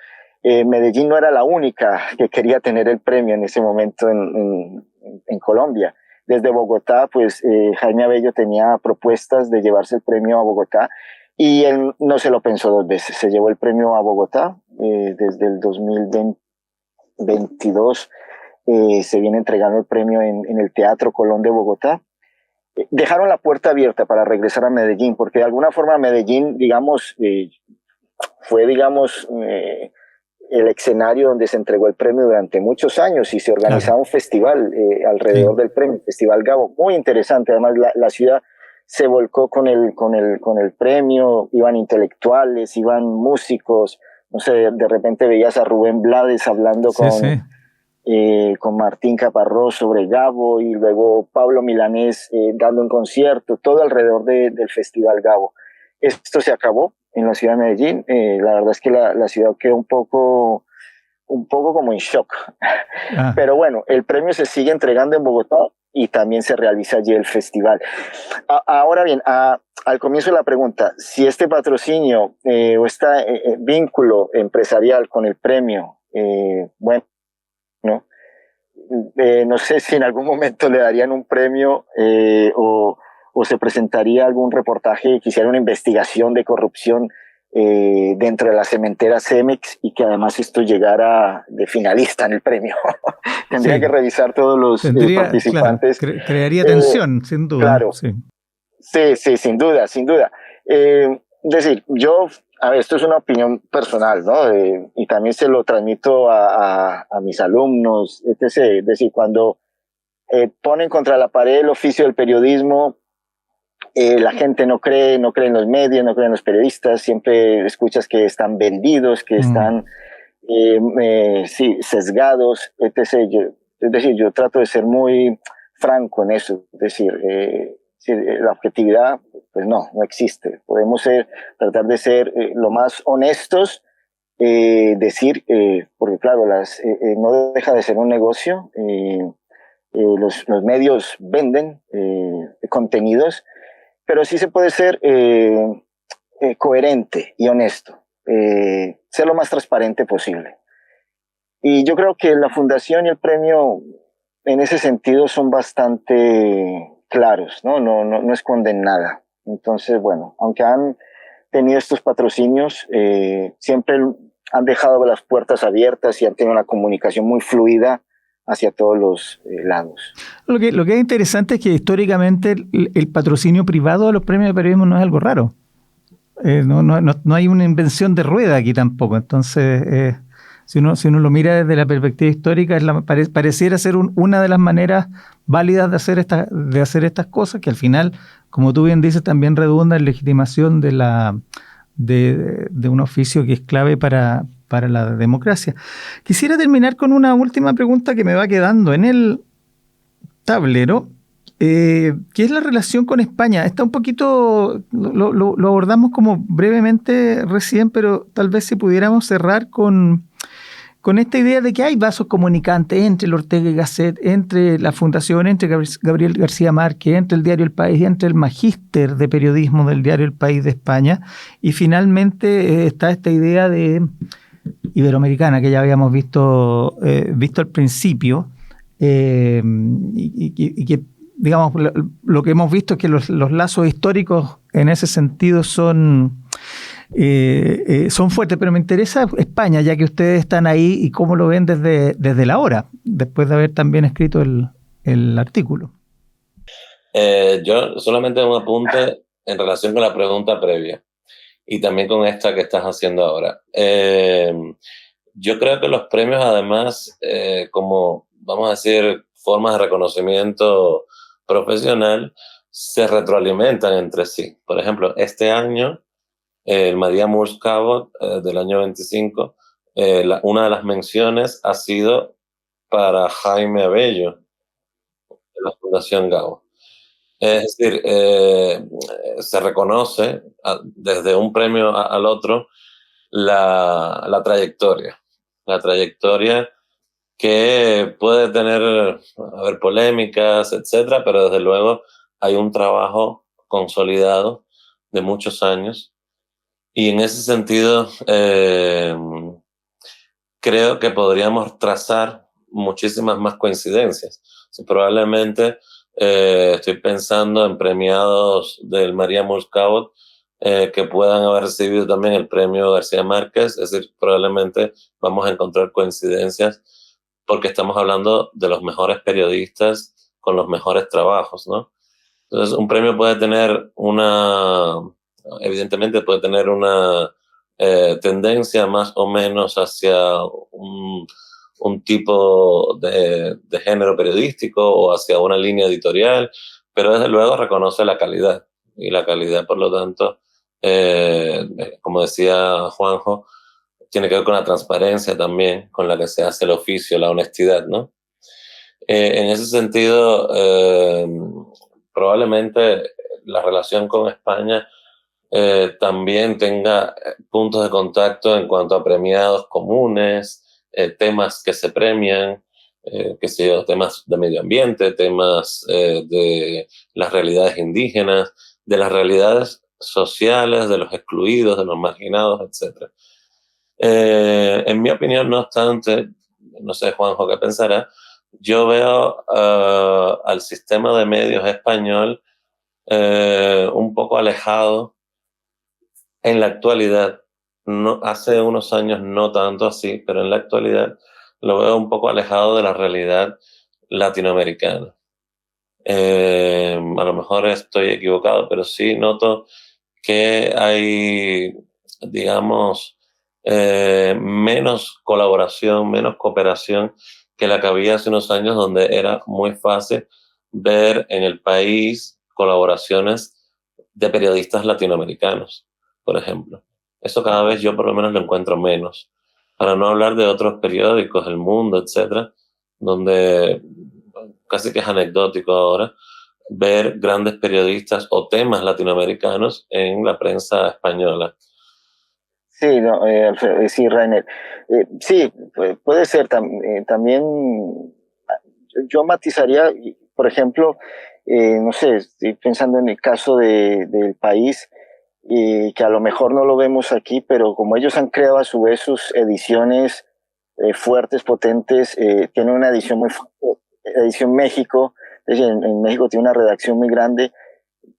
Medellín no era la única que quería tener el premio en ese momento en Colombia. Desde Bogotá, pues Jaime Abello tenía propuestas de llevarse el premio a Bogotá y él no se lo pensó dos veces. Se llevó el premio a Bogotá desde el 2022. Se viene entregando el premio en el Teatro Colón de Bogotá. Dejaron la puerta abierta para regresar a Medellín, porque de alguna forma Medellín, digamos, fue, digamos, el escenario donde se entregó el premio durante muchos años y se organizaba un festival alrededor del premio, Festival Gabo, muy interesante. Además, la ciudad se volcó con el premio, iban intelectuales, iban músicos, no sé, de repente veías a Rubén Blades hablando con Martín Caparrós sobre Gabo, y luego Pablo Milanés dando un concierto, todo alrededor del Festival Gabo. Esto se acabó en la ciudad de Medellín. La verdad es que la ciudad quedó un poco como en shock. Pero bueno, el premio se sigue entregando en Bogotá y también se realiza allí el festival. Ahora bien, al comienzo de la pregunta, si este patrocinio o este vínculo empresarial con el premio, bueno, no sé si en algún momento le darían un premio o se presentaría algún reportaje que hiciera una investigación de corrupción dentro de la cementera Cemex y que además esto llegara de finalista en el premio. Tendría que revisar todos los participantes. Claro, crearía tensión, sin duda. Claro. Sí, sin duda. Es decir, esto es una opinión personal, ¿no? Y también se lo transmito a mis alumnos, etc. Es decir, cuando ponen contra la pared el oficio del periodismo, la gente no cree en los medios, no cree en los periodistas, siempre escuchas que están vendidos, que están sesgados, etc. Yo trato de ser muy franco en eso, es decir, la objetividad, pues no existe. Podemos tratar de ser lo más honestos, decir, porque claro, no deja de ser un negocio, los medios venden contenidos, pero sí se puede ser coherente y honesto, ser lo más transparente posible. Y yo creo que la fundación y el premio en ese sentido son bastante claros, no esconden nada. Entonces, bueno, aunque han tenido estos patrocinios, siempre han dejado las puertas abiertas y han tenido una comunicación muy fluida hacia todos los lados. Lo que es interesante es que históricamente el patrocinio privado de los premios de periodismo no es algo raro. No hay una invención de rueda aquí tampoco. Entonces, si uno lo mira desde la perspectiva histórica, pareciera ser una de las maneras válidas de hacer estas cosas, que al final, como tú bien dices, también redunda en legitimación de un oficio que es clave para la democracia. Quisiera terminar con una última pregunta que me va quedando en el tablero, que es la relación con España. Está un poquito, lo abordamos como brevemente recién, pero tal vez si pudiéramos cerrar con esta idea de que hay vasos comunicantes entre el Ortega y Gasset, entre la Fundación, entre Gabriel García Márquez, entre el diario El País, entre el magíster de periodismo del diario El País de España, y finalmente está esta idea de iberoamericana que ya habíamos visto al principio, y que, digamos, lo que hemos visto es que los lazos históricos en ese sentido son fuertes, pero me interesa España, ya que ustedes están ahí, y cómo lo ven desde la hora, después de haber también escrito el artículo. Yo solamente un apunte en relación con la pregunta previa y también con esta que estás haciendo ahora. Yo creo que los premios, además, como vamos a decir, formas de reconocimiento profesional, se retroalimentan entre sí. Por ejemplo, este año, el María Moores Cabot del año 25, una de las menciones ha sido para Jaime Abello, de la Fundación Gabo. Es decir, se reconoce desde un premio al otro la trayectoria. La trayectoria que puede tener, haber polémicas, etcétera, pero desde luego hay un trabajo consolidado de muchos años. Y en ese sentido, creo que podríamos trazar muchísimas más coincidencias. Probablemente estoy pensando en premiados del María Moores Cabot que puedan haber recibido también el premio García Márquez, es decir, probablemente vamos a encontrar coincidencias porque estamos hablando de los mejores periodistas con los mejores trabajos, ¿no? Entonces, un premio puede tener evidentemente puede tener una tendencia más o menos hacia un tipo de género periodístico o hacia una línea editorial, pero desde luego reconoce la calidad. Y la calidad, por lo tanto, como decía Juanjo, tiene que ver con la transparencia también, con la que se hace el oficio, la honestidad, ¿no? En ese sentido, probablemente la relación con España también tenga puntos de contacto en cuanto a premiados comunes, temas que se premian, qué sé yo, temas de medio ambiente, temas de las realidades indígenas, de las realidades sociales, de los excluidos, de los marginados, etc. En mi opinión, no obstante, no sé, Juanjo, ¿qué pensará? Yo veo al sistema de medios español un poco alejado en la actualidad. No, hace unos años no tanto así, pero en la actualidad lo veo un poco alejado de la realidad latinoamericana. A lo mejor estoy equivocado, pero sí noto que hay, digamos, menos colaboración, menos cooperación que la que había hace unos años, donde era muy fácil ver en el país colaboraciones de periodistas latinoamericanos, por ejemplo. Eso cada vez yo por lo menos lo encuentro menos. Para no hablar de otros periódicos, El Mundo, etcétera, donde casi que es anecdótico ahora ver grandes periodistas o temas latinoamericanos en la prensa española. Sí, no, Alfredo, sí, Rainer. Sí, puede ser también. Yo matizaría, por ejemplo, no sé, estoy pensando en el caso del país, que a lo mejor no lo vemos aquí, pero como ellos han creado a su vez sus ediciones fuertes, potentes, tienen una edición muy fuerte, edición México, es decir, en México tiene una redacción muy grande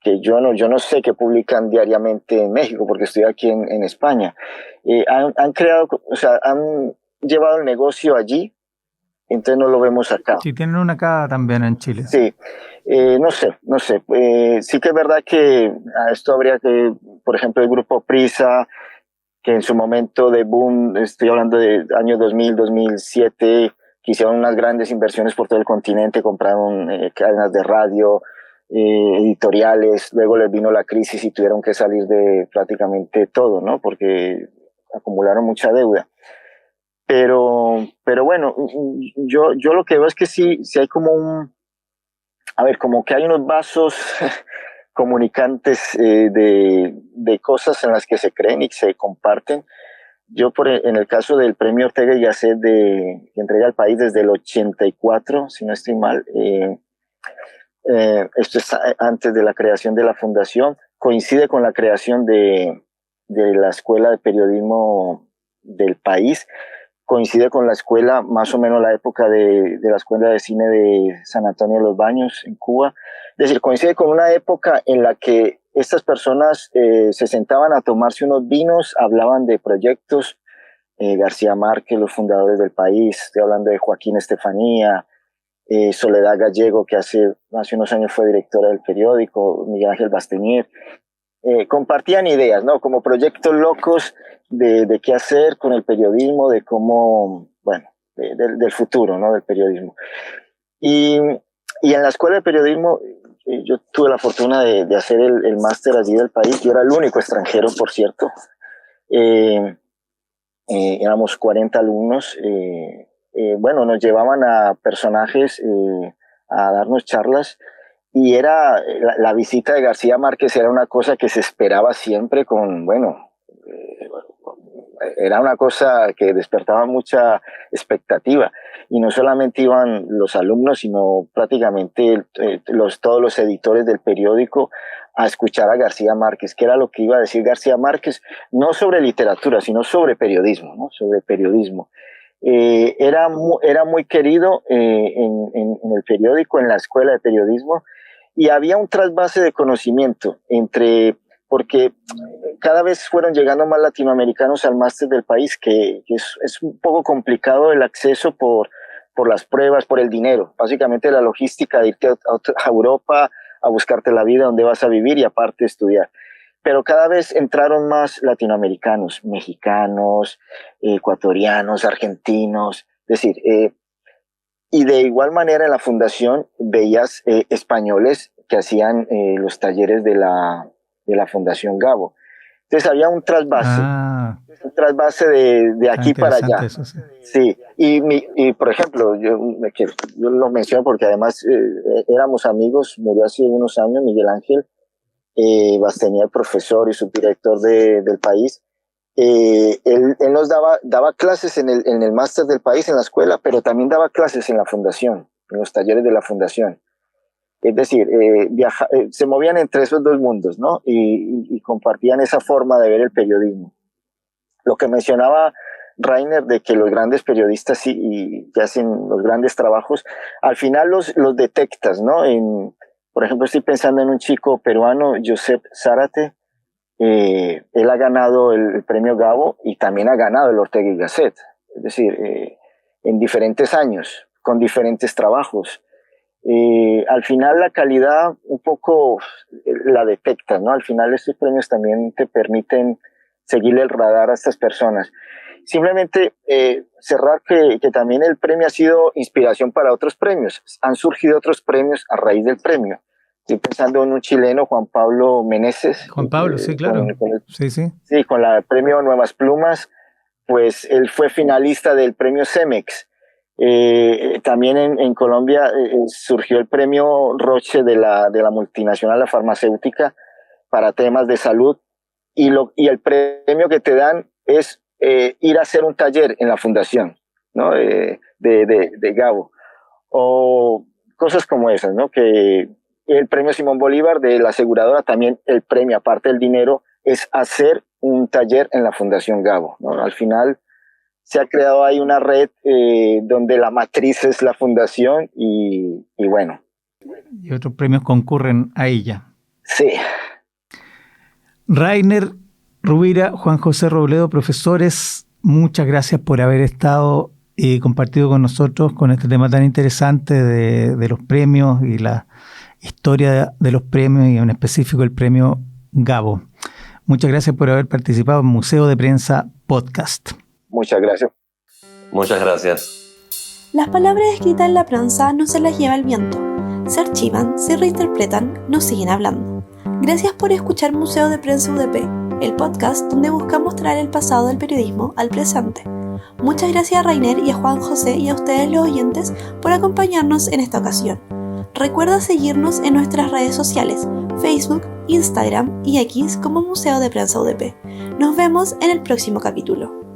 que yo no sé qué publican diariamente en México, porque estoy aquí en España. Han creado, o sea, han llevado el negocio allí, entonces no lo vemos acá. Sí, tienen una acá también en Chile. Sí, no sé. Sí que es verdad que a esto habría que, por ejemplo, el grupo Prisa, que en su momento de boom, estoy hablando de años 2000, 2007, que hicieron unas grandes inversiones por todo el continente, compraron cadenas de radio, editoriales, luego les vino la crisis y tuvieron que salir de prácticamente todo, ¿no? Porque acumularon mucha deuda. Pero bueno, yo lo que veo es que sí hay como como que hay unos vasos comunicantes de cosas en las que se creen y se comparten. Yo en el caso del premio Ortega y Gasset que entrega al país desde el 84, si no estoy mal, esto es antes de la creación de la fundación, coincide con la creación de la Escuela de Periodismo del país, coincide con la escuela, más o menos la época de la Escuela de Cine de San Antonio de los Baños en Cuba. Es decir, coincide con una época en la que estas personas se sentaban a tomarse unos vinos, hablaban de proyectos, García Márquez, los fundadores del país, estoy hablando de Joaquín Estefanía, Soledad Gallego, que hace unos años fue directora del periódico, Miguel Ángel Basteñer, compartían ideas, ¿no? Como proyectos locos de qué hacer con el periodismo, de cómo, bueno, del futuro, ¿no? Del periodismo. Y en la Escuela de Periodismo, yo tuve la fortuna de hacer el máster allí del país. Yo era el único extranjero, por cierto. Éramos 40 alumnos. Bueno, nos llevaban a personajes a darnos charlas, y era la visita de García Márquez era una cosa que se esperaba siempre era una cosa que despertaba mucha expectativa, y no solamente iban los alumnos, sino prácticamente todos los editores del periódico a escuchar a García Márquez, que era lo que iba a decir García Márquez, no sobre literatura, sino sobre periodismo, ¿no? Sobre periodismo. Era muy querido en el periódico, en la escuela de periodismo, y había un trasvase de conocimiento porque cada vez fueron llegando más latinoamericanos al máster del país, que es un poco complicado el acceso por las pruebas, por el dinero, básicamente la logística de irte a Europa a buscarte la vida, donde vas a vivir y aparte estudiar. Pero cada vez entraron más latinoamericanos, mexicanos, ecuatorianos, argentinos, es decir, y de igual manera en la fundación veías españoles que hacían los talleres de la Fundación Gabo. Entonces había un trasvase de aquí para allá. Eso, sí. Sí, y por ejemplo, yo lo menciono porque además éramos amigos, murió hace unos años Miguel Ángel Bastenía, el profesor y subdirector del país. Él nos daba clases en el máster del país, en la escuela, pero también daba clases en la fundación, en los talleres de la fundación. Es decir, se movían entre esos dos mundos, ¿no? Y compartían esa forma de ver el periodismo. Lo que mencionaba Rainer, de que los grandes periodistas que hacen los grandes trabajos, al final los detectas, ¿no? Por ejemplo, estoy pensando en un chico peruano, Josep Zárate. Él ha ganado el premio Gabo y también ha ganado el Ortega y Gasset, es decir, en diferentes años, con diferentes trabajos. Al final la calidad un poco la detectas, ¿no? Al final estos premios también te permiten seguirle el radar a estas personas. Simplemente cerrar que también el premio ha sido inspiración para otros premios. Han surgido otros premios a raíz del premio. Estoy pensando en un chileno, Juan Pablo Meneses. Juan Pablo, sí, claro. Sí, con el premio Nuevas Plumas, pues él fue finalista del premio Cemex. También en Colombia surgió el premio Roche de la multinacional, la farmacéutica, para temas de salud, y el premio que te dan es ir a hacer un taller en la fundación, ¿no? de Gabo, o cosas como esas, ¿no? Que el premio Simón Bolívar de la aseguradora, también el premio, aparte del dinero, es hacer un taller en la Fundación Gabo, ¿no? Al final se ha creado ahí una red donde la matriz es la fundación y bueno. Y otros premios concurren a ella. Sí. Rainer Rubira, Juan José Robledo, profesores, muchas gracias por haber estado y compartido con nosotros con este tema tan interesante de los premios y la historia de los premios, y en específico el premio Gabo. Muchas gracias por haber participado en Museo de Prensa Podcast. Muchas gracias. Muchas gracias. Las palabras escritas en la prensa no se las lleva el viento. Se archivan, se reinterpretan, nos siguen hablando. Gracias por escuchar Museo de Prensa UDP, el podcast donde buscamos traer el pasado del periodismo al presente. Muchas gracias a Rainer y a Juan José y a ustedes los oyentes por acompañarnos en esta ocasión. Recuerda seguirnos en nuestras redes sociales, Facebook, Instagram y X como Museo de Prensa UDP. Nos vemos en el próximo capítulo.